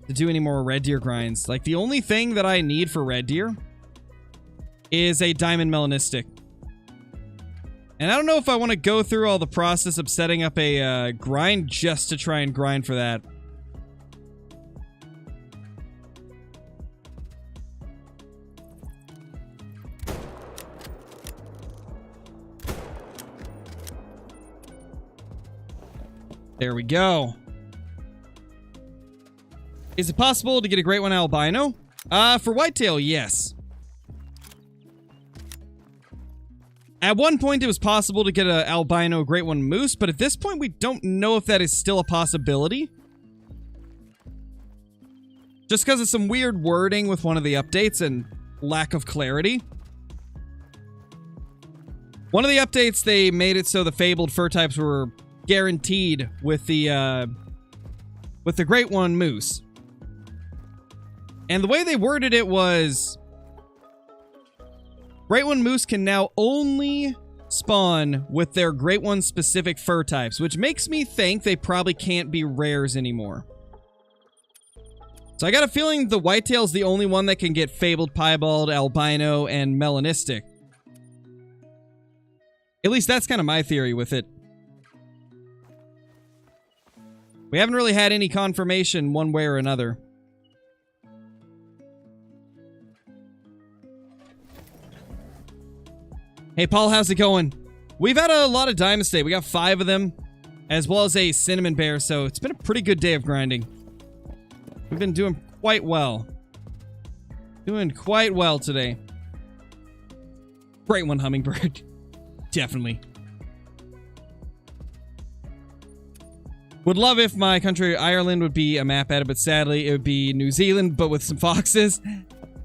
to do any more red deer grinds. Like, the only thing that I need for red deer is a diamond melanistic. And I don't know if I want to go through all the process of setting up a grind just to try and grind for that. There we go. Is it possible to get a great one albino? For whitetail, yes. At one point, it was possible to get an albino great one moose, but at this point, we don't know if that is still a possibility. Just because of some weird wording with one of the updates and lack of clarity. One of the updates, they made it so the fabled fur types were guaranteed with the great one moose. And the way they worded it was, Great One Moose can now only spawn with their Great One specific fur types, which makes me think they probably can't be rares anymore. So I got a feeling the whitetail's the only one that can get fabled, piebald, albino, and melanistic. At least that's kind of my theory with it. We haven't really had any confirmation one way or another. Hey, Paul, how's it going? We've had a lot of diamonds today. We got 5 of them, as well as a cinnamon bear, so it's been a pretty good day of grinding. We've been doing quite well. Doing quite well today. Great one, hummingbird. Definitely. Would love if my country, Ireland, would be a map edit, but sadly, it would be New Zealand, but with some foxes.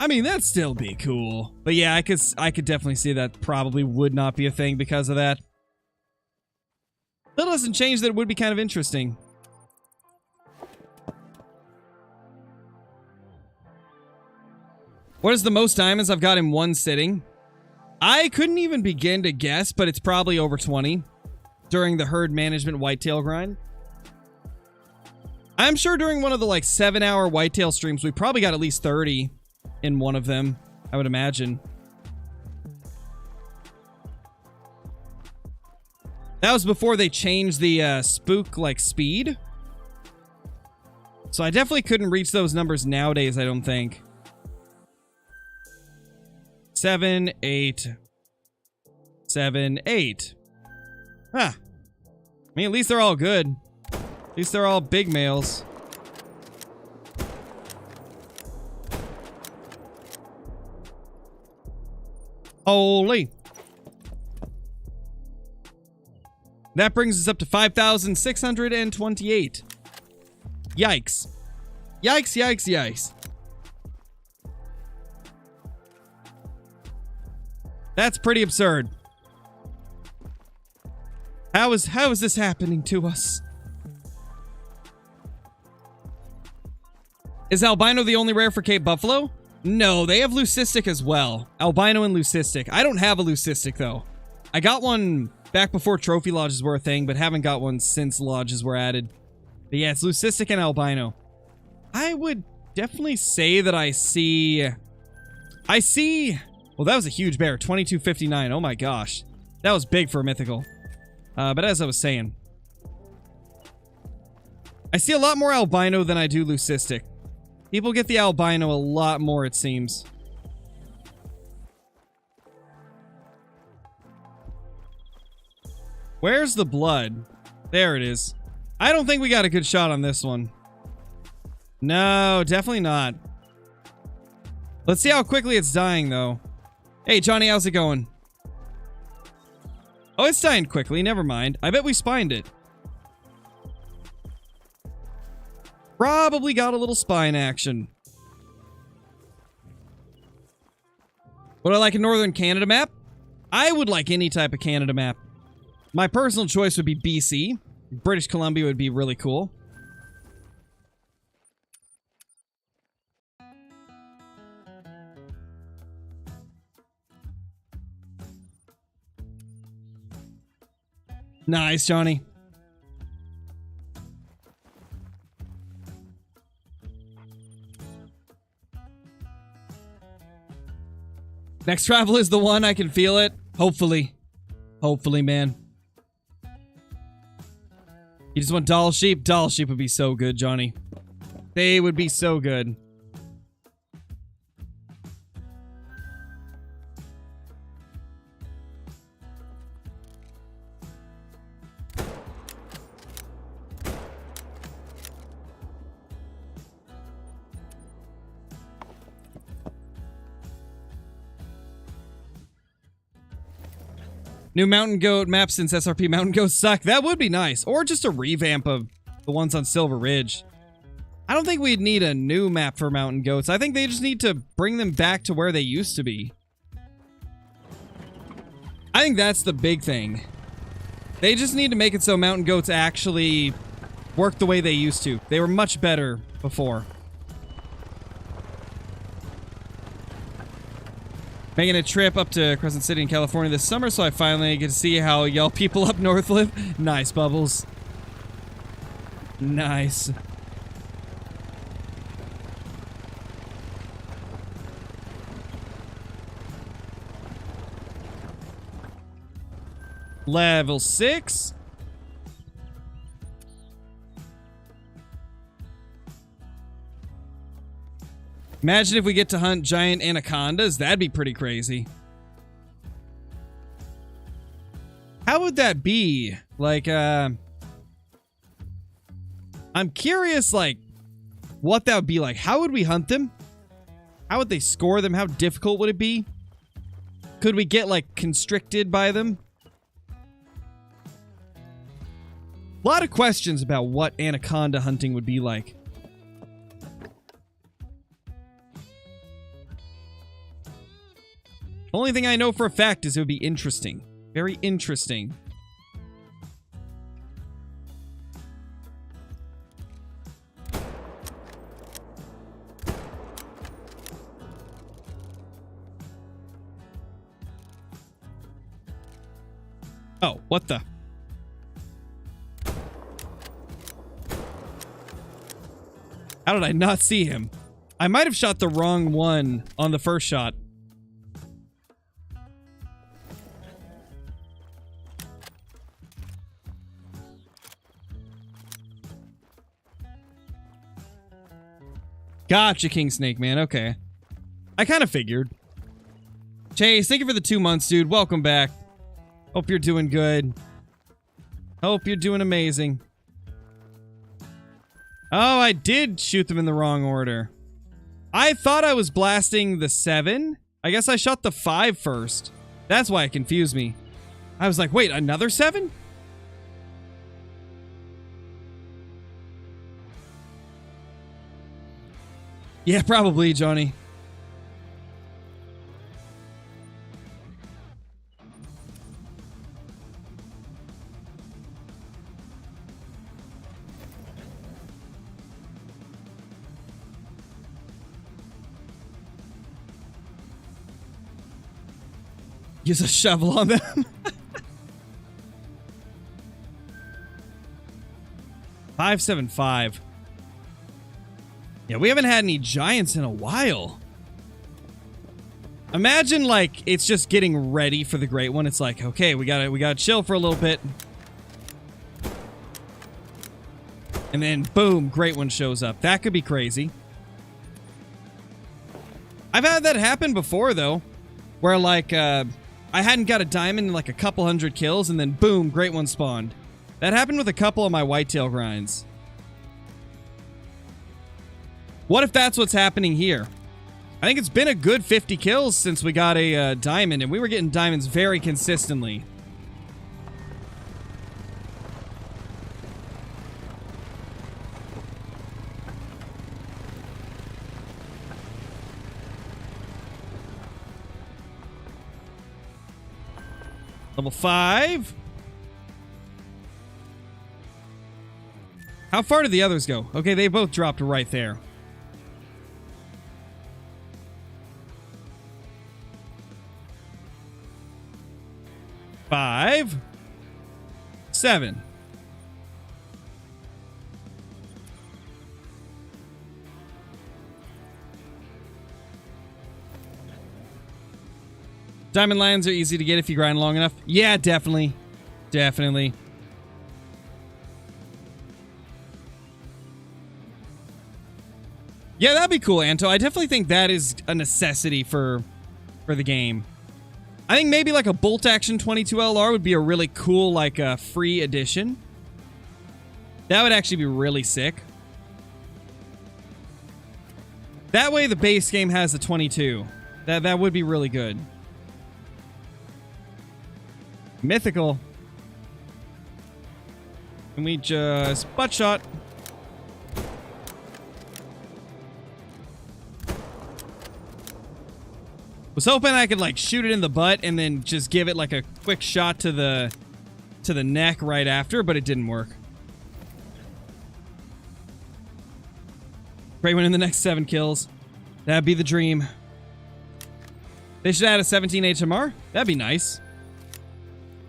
I mean, that'd still be cool. But yeah, I could definitely see that probably would not be a thing because of that. That doesn't change that it would be kind of interesting. What is the most diamonds I've got in one sitting? I couldn't even begin to guess, but it's probably over 20 during the herd management whitetail grind. I'm sure during one of the like 7-hour whitetail streams, we probably got at least 30 in one of them, I would imagine. That was before they changed the spook like speed. So I definitely couldn't reach those numbers nowadays, I don't think. 7, 8. 7, 8. Huh. I mean, at least they're all good. At least they're all big males. Holy. That brings us up to 5,628. Yikes. Yikes, yikes, yikes. That's pretty absurd. How is this happening to us? Is albino the only rare for Cape Buffalo? No, they have leucistic as well. Albino and leucistic. I don't have a leucistic, though. I got one back before trophy lodges were a thing, but haven't got one since lodges were added. But yeah, it's leucistic and albino. I would definitely say that I see... Well, that was a huge bear. 2259. Oh my gosh. That was big for a mythical. But as I was saying, I see a lot more albino than I do leucistic. People get the albino a lot more, it seems. Where's the blood? There it is. I don't think we got a good shot on this one. No, definitely not. Let's see how quickly it's dying, though. Hey, Johnny, how's it going? Oh, it's dying quickly. Never mind. I bet we spined it. Probably got a little spine action. Would I like a Northern Canada map? I would like any type of Canada map. My personal choice would be BC. British Columbia would be really cool. Nice, Johnny. Next travel is the one. I can feel it. Hopefully. Hopefully, man. You just want doll sheep? Doll sheep would be so good, Johnny. They would be so good. New mountain goat map since SRP mountain goats suck. That would be nice. Or just a revamp of the ones on Silver Ridge. I don't think we'd need a new map for mountain goats. I think they just need to bring them back to where they used to be. I think that's the big thing. They just need to make it so mountain goats actually work the way they used to. They were much better before. Making a trip up to Crescent City in California this summer, so I finally get to see how y'all people up north live. Nice, Bubbles. Nice. Level 6. Imagine if we get to hunt giant anacondas. That'd be pretty crazy. How would that be? Like, I'm curious, like, what that would be like. How would we hunt them? How would they score them? How difficult would it be? Could we get, like, constricted by them? A lot of questions about what anaconda hunting would be like. Only thing I know for a fact is it would be interesting. Very interesting. Oh, what the? How did I not see him? I might have shot the wrong one on the first shot. Gotcha, King Snake Man. Okay. I kind of figured. Chase, thank you for the 2 months, dude. Welcome back. Hope you're doing good. Hope you're doing amazing. Oh, I did shoot them in the wrong order. I thought I was blasting the 7. I guess I shot the 5 first. That's why it confused me. I was like, wait, another 7? Yeah, probably, Johnny. Use a shovel on them. 575. Yeah, we haven't had any giants in a while. Imagine, like, it's just getting ready for the great one. It's like, okay, we gotta chill for a little bit. And then, boom, great one shows up. That could be crazy. I've had that happen before, though. Where, like, I hadn't got a diamond in, like, a couple hundred kills, and then, boom, great one spawned. That happened with a couple of my whitetail grinds. What if that's what's happening here? I think it's been a good 50 kills since we got a diamond, and we were getting diamonds very consistently. Level 5. How far did the others go? Okay, they both dropped right there. Five. 7. Diamond lions are easy to get if you grind long enough. Yeah, definitely. Definitely. Yeah, that'd be cool, Anto. I definitely think that is a necessity for the game. I think maybe like a bolt action 22LR would be a really cool, like, free addition. That would actually be really sick. That way the base game has a 22. That would be really good. Mythical. Can we just butt shot? Was hoping I could like shoot it in the butt and then just give it like a quick shot to the neck right after, but it didn't work. Great one in the next 7 kills. That'd be the dream. They should add a 17 HMR. That'd be nice.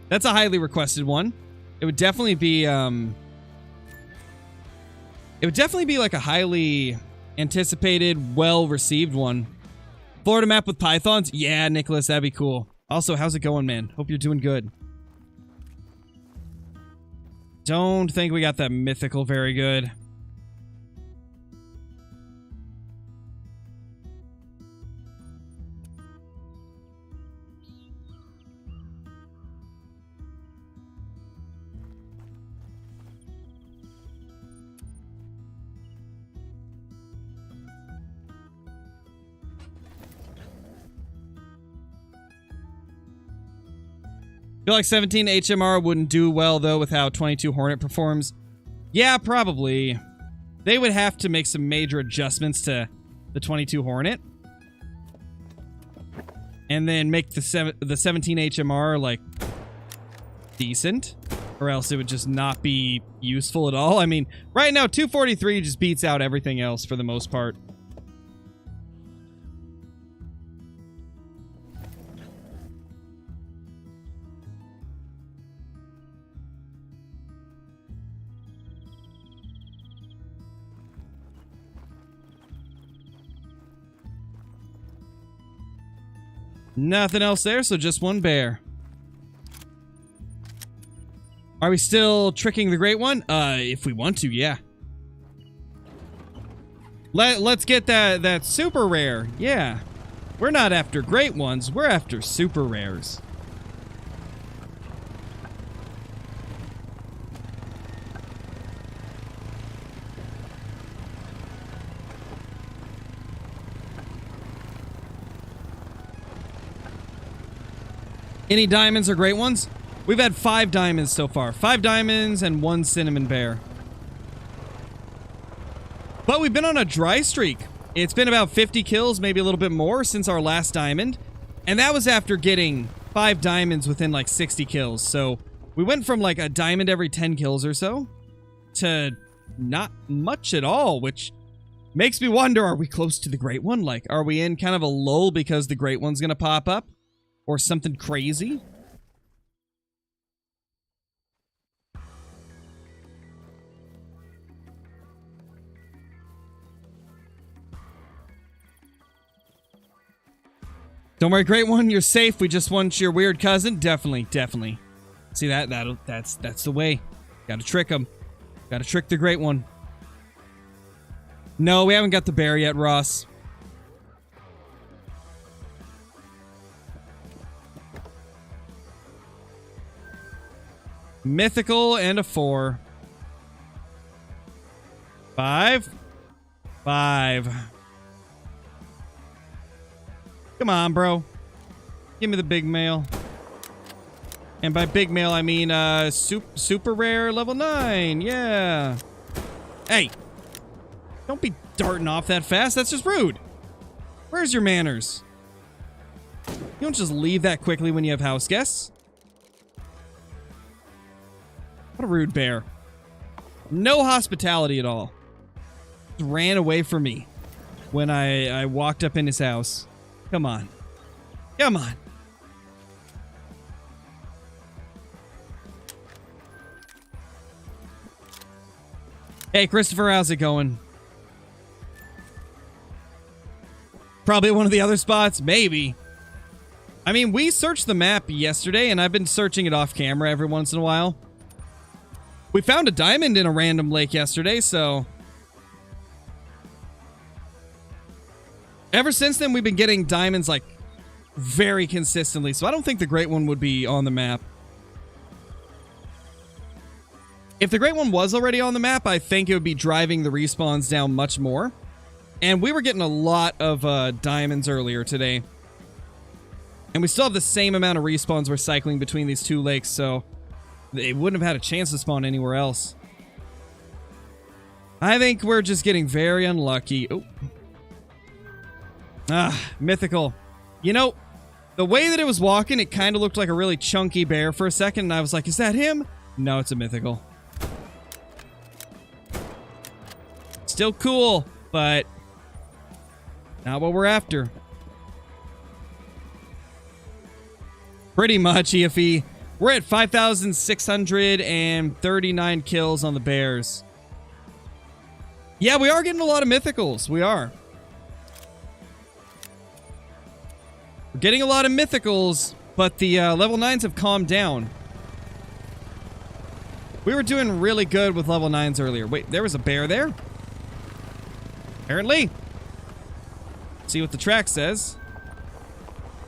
That's a highly requested one. It would definitely be like a highly anticipated, well-received one. Florida map with pythons? Yeah, Nicholas, that'd be cool. Also, how's it going, man? Hope you're doing good. Don't think we got that mythical very good. Feel like 17 HMR wouldn't do well, though, with how 22 Hornet performs. Yeah, probably. They would have to make some major adjustments to the 22 Hornet. And then make the 17 HMR, like, decent. Or else it would just not be useful at all. I mean, right now, 243 just beats out everything else for the most part. Nothing else there, so just one bear. Are we still tricking the Great One? If we want to, yeah. Let's get that super rare. Yeah. We're not after great ones, we're after super rares. Any diamonds or great ones? We've had 5 diamonds so far. 5 diamonds and 1 cinnamon bear. But we've been on a dry streak. It's been about 50 kills, maybe a little bit more, since our last diamond. And that was after getting 5 diamonds within like 60 kills. So we went from like a diamond every 10 kills or so to not much at all, which makes me wonder, are we close to the Great One? Like, are we in kind of a lull because the Great One's gonna pop up? Or something crazy? Don't worry, Great One, you're safe. We just want your weird cousin. Definitely, definitely. See that's the way. Gotta trick him. Gotta trick the Great One. No, we haven't got the bear yet, Ross. Mythical and a 4. 5. 5. Come on, bro. Give me the big mail. And by big mail, I mean super rare level 9. Yeah. Hey. Don't be darting off that fast. That's just rude. Where's your manners? You don't just leave that quickly when you have house guests. What a rude bear. No hospitality at all. Just ran away from me when I walked up in his house. Come on. Come on. Hey, Christopher, how's it going? Probably one of the other spots? Maybe. I mean, we searched the map yesterday, and I've been searching it off camera every once in a while. We found a diamond in a random lake yesterday, so... Ever since then, we've been getting diamonds, like, very consistently, so I don't think the Great One would be on the map. If the Great One was already on the map, I think it would be driving the respawns down much more. And we were getting a lot of diamonds earlier today. And we still have the same amount of respawns we're cycling between these two lakes, so they wouldn't have had a chance to spawn anywhere else. I think we're just getting very unlucky. Oh. Ah, mythical. You know, the way that it was walking, it kind of looked like a really chunky bear for a second, and I was like, is that him? No, it's a mythical. Still cool, but not what we're after. Pretty much, EFE. We're at 5,639 kills on the bears. Yeah, we are getting a lot of mythicals. We are. We're getting a lot of mythicals, but the level 9s have calmed down. We were doing really good with level 9s earlier. Wait, there was a bear there? Apparently. See what the track says.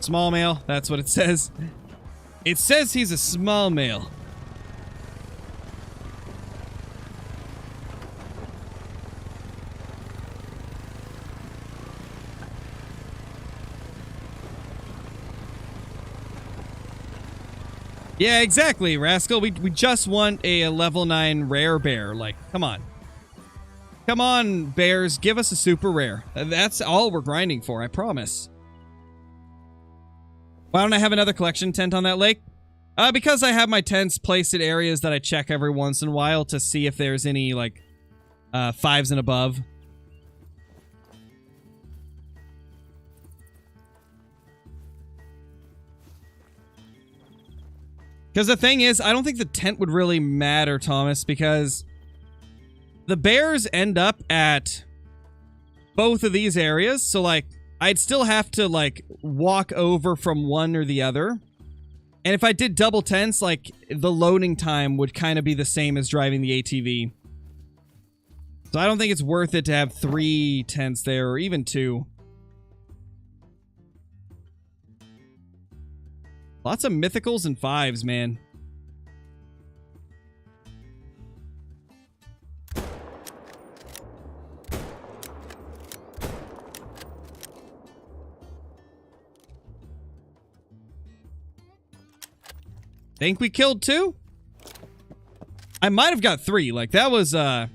Small male, that's what it says. It says he's a small male. Yeah, exactly, Rascal. We just want a level 9 rare bear. Like, come on. Come on, bears. Give us a super rare. That's all we're grinding for, I promise. Why don't I have another collection tent on that lake? Because I have my tents placed at areas that I check every once in a while to see if there's any, like, 5s and above. Because the thing is, I don't think the tent would really matter, Thomas, because the bears end up at both of these areas, so, like, I'd still have to, like, walk over from one or the other. And if I did double tents, like, the loading time would kind of be the same as driving the ATV. So I don't think it's worth it to have 3 tents there, or even 2. Lots of mythicals and 5s, man. Think we killed 2? I might have got 3. Like, that was, Did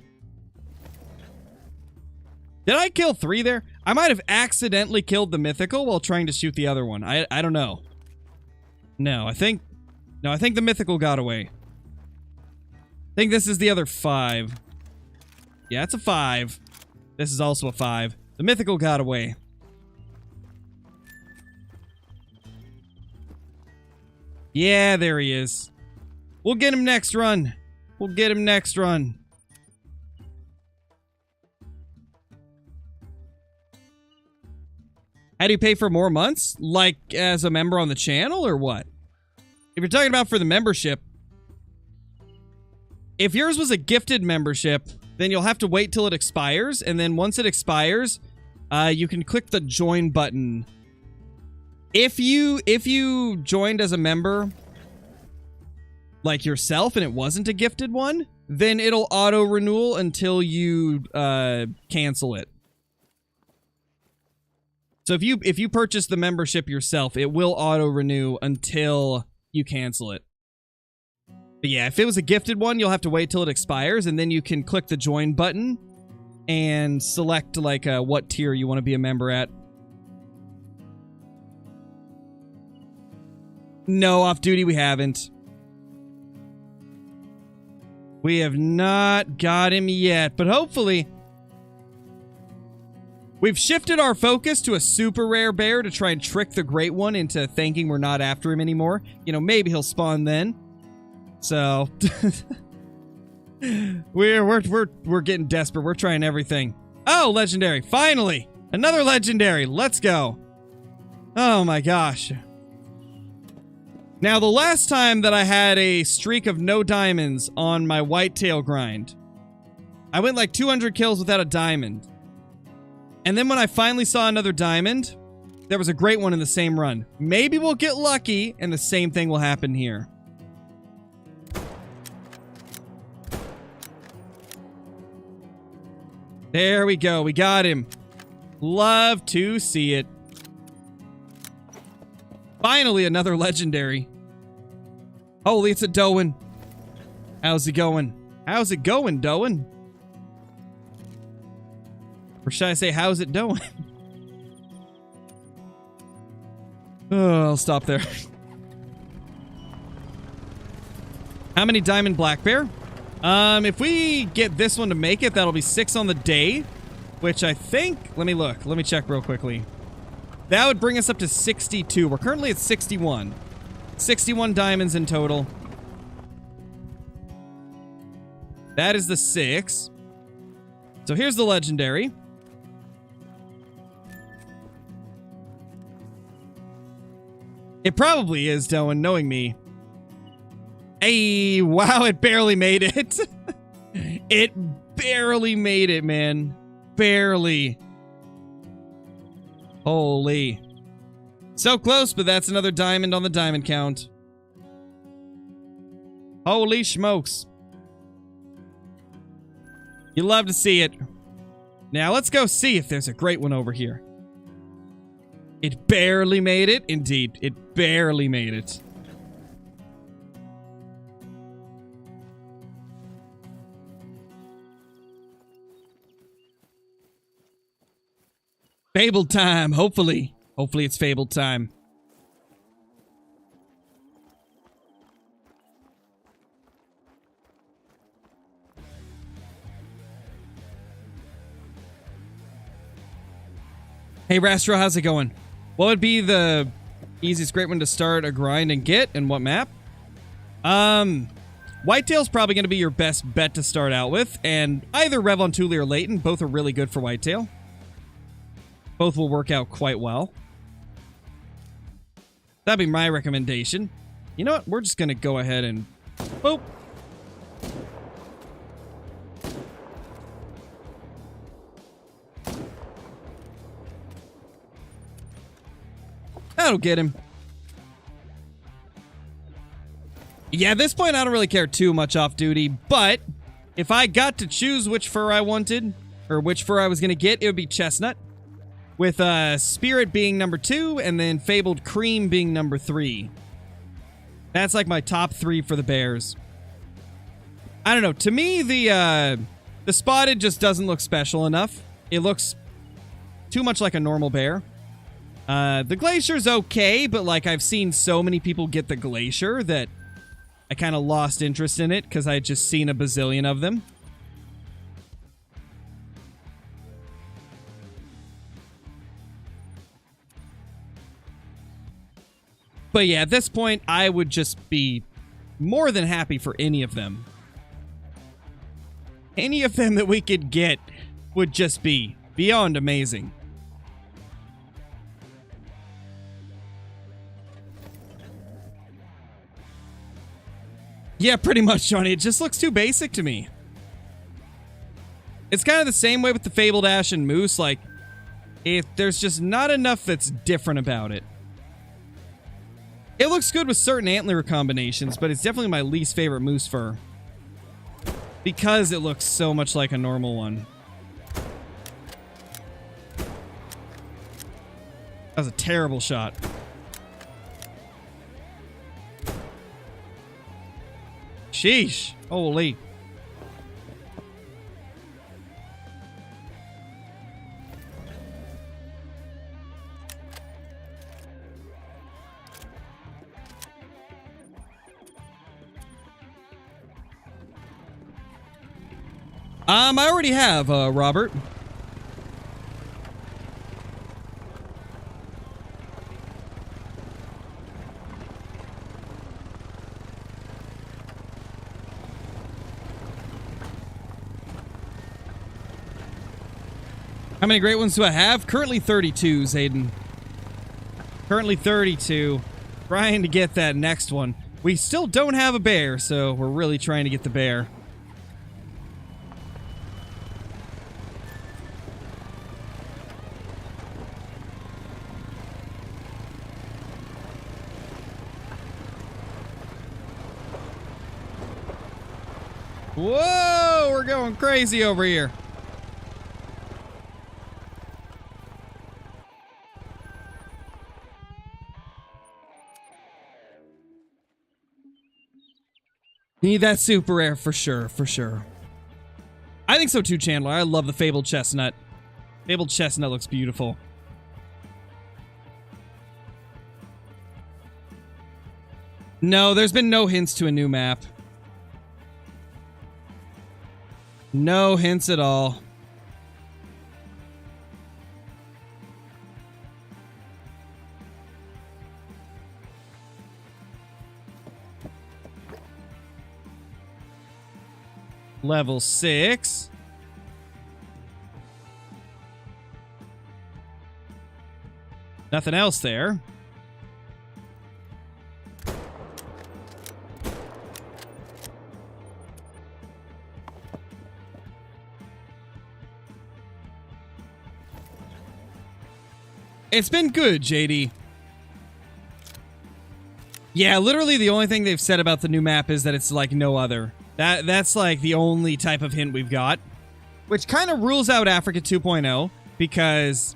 I kill 3 there? I might have accidentally killed the mythical while trying to shoot the other one. I don't know. No, I think the mythical got away. I think this is the other 5. Yeah, it's a 5. This is also a 5. The mythical got away. Yeah, there he is. We'll get him next run. We'll get him next run. How do you pay for more months? Like as a member on the channel or what? If you're talking about for the membership, if yours was a gifted membership, then you'll have to wait till it expires. And then once it expires, you can click the join button. If you joined as a member like yourself and it wasn't a gifted one, then it'll auto renewal until you cancel it. So if you purchase the membership yourself, it will auto renew until you cancel it. But yeah, if it was a gifted one, you'll have to wait till it expires, and then you can click the join button and select like what tier you want to be a member at. No, off duty we haven't. We have not got him yet, but hopefully... We've shifted our focus to a super rare bear to try and trick the Great One into thinking we're not after him anymore. You know, maybe he'll spawn then. So... we're getting desperate. We're trying everything. Oh, legendary. Finally! Another legendary. Let's go. Oh my gosh. Now, the last time that I had a streak of no diamonds on my whitetail grind, I went like 200 kills without a diamond. And then when I finally saw another diamond, there was a Great One in the same run. Maybe we'll get lucky and the same thing will happen here. There we go. We got him. Love to see it. Finally, another legendary. Holy, it's a Doan. How's it going? How's it going, Doan? Or should I say, how's it doing? Oh, I'll stop there. How many diamond black bear? If we get this one to make it, that'll be 6 on the day. Which I think... Let me look. Let me check real quickly. That would bring us up to 62. We're currently at 61. 61 diamonds in total. That is the 6. So here's the legendary. It probably is, Doan, knowing me. Hey, wow, it barely made it. It barely made it, man. Barely. Holy. So close, but that's another diamond on the diamond count. Holy smokes. You love to see it. Now let's go see if there's a Great One over here. It barely made it. Indeed, it barely made it. Fabled time, hopefully. Hopefully it's fabled time. Hey, Rastro, how's it going? What would be the easiest Great One to start a grind and get, and what map? Whitetail's probably going to be your best bet to start out with, and either Revon Thule or Leighton, both are really good for Whitetail. Both will work out quite well. That'd be my recommendation. You know what? We're just going to go ahead and... Boop! That'll get him. Yeah, at this point, I don't really care too much off duty, but if I got to choose which fur I wanted, or which fur I was going to get, it would be Chestnut. With Spirit being number 2, and then Fabled Cream being number 3. That's like my top 3 for the bears. I don't know. To me, the Spotted just doesn't look special enough. It looks too much like a normal bear. The Glacier's okay, but like I've seen so many people get the Glacier that I kind of lost interest in it because I had just seen a bazillion of them. But yeah, at this point, I would just be more than happy for any of them. Any of them that we could get would just be beyond amazing. Yeah, pretty much, Johnny. It just looks too basic to me. It's kind of the same way with the Fabled Ash and Moose. Like, if there's just not enough that's different about it. It looks good with certain antler combinations, but it's definitely my least favorite moose fur. Because it looks so much like a normal one. That was a terrible shot. Sheesh. Holy. I already have, Robert. How many great ones do I have? Currently 32, Zayden. Currently 32. Trying to get that next one. We still don't have a bear, so we're really trying to get the bear. Whoa, we're going crazy over here. Need that super rare for sure, for sure. I think so too, Chandler. I love the fabled chestnut. Fabled chestnut looks beautiful. No, there's been no hints to a new map. No hints at all. Level 6. Nothing else there. It's been good, JD. Yeah, literally the only thing they've said about the new map is that it's like no other. That's like the only type of hint we've got, which kind of rules out Africa 2.0 because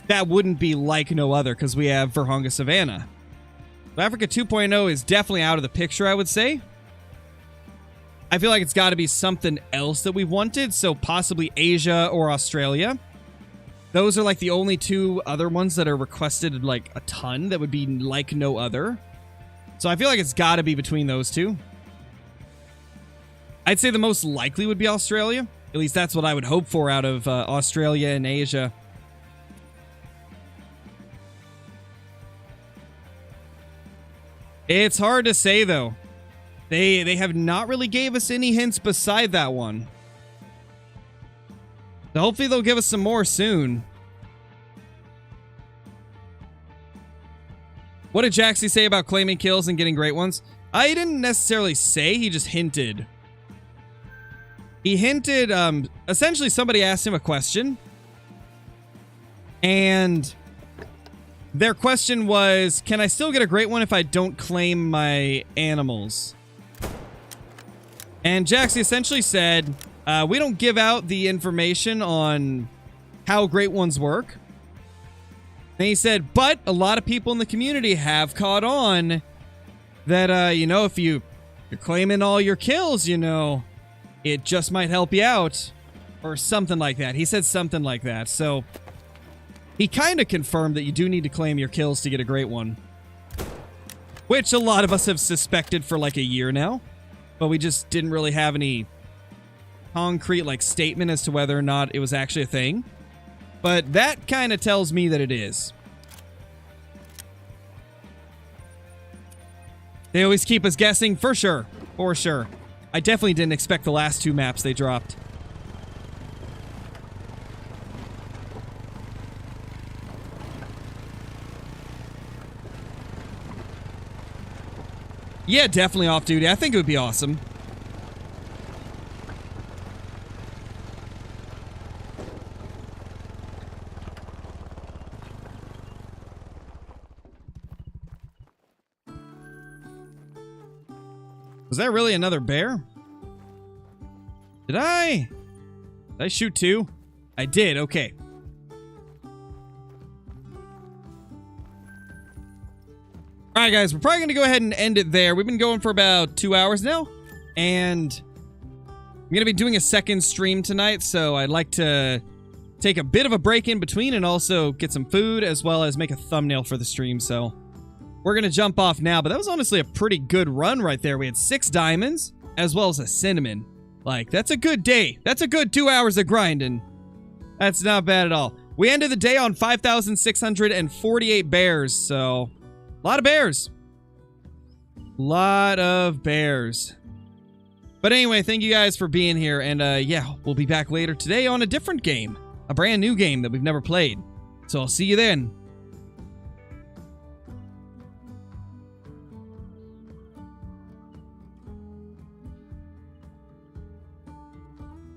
that wouldn't be like no other because we have Virhonga Savannah. But Africa 2.0 is definitely out of the picture, I would say. I feel like it's got to be something else that we wanted, so possibly Asia or Australia. Those are like the only two other ones that are requested like a ton that would be like no other. So I feel like it's got to be between those two. I'd say the most likely would be Australia. At least that's what I would hope for out of Australia and Asia. It's hard to say, though. They have not really gave us any hints beside that one. So hopefully they'll give us some more soon. What did Jaxie say about claiming kills and getting great ones? I didn't necessarily say, he just hinted. He hinted, essentially somebody asked him a question. And their question was, can I still get a great one if I don't claim my animals? And Jaxie essentially said, we don't give out the information on how great ones work. And he said, but a lot of people in the community have caught on that, you know, if you're claiming all your kills, you know, it just might help you out, or something like that. He said something like that. So he kind of confirmed that you do need to claim your kills to get a great one, which a lot of us have suspected for like a year now, but we just didn't really have any concrete like statement as to whether or not it was actually a thing. But that kind of tells me that it is. They always keep us guessing, for sure. For sure. I definitely didn't expect the last two maps they dropped. Yeah, definitely off duty. I think it would be awesome. Was that really another bear? Did I shoot two? I did, okay. Alright guys, we're probably going to go ahead and end it there. We've been going for about 2 hours now. And I'm going to be doing a second stream tonight, so I'd like to take a bit of a break in between and also get some food as well as make a thumbnail for the stream, so we're going to jump off now, but that was honestly a pretty good run right there. We had 6 diamonds as well as a cinnamon. Like, that's a good day. That's a good 2 hours of grinding. That's not bad at all. We ended the day on 5,648 bears, so a lot of bears. Lot of bears. But anyway, thank you guys for being here, and yeah, we'll be back later today on a different game. A brand new game that we've never played. So I'll see you then.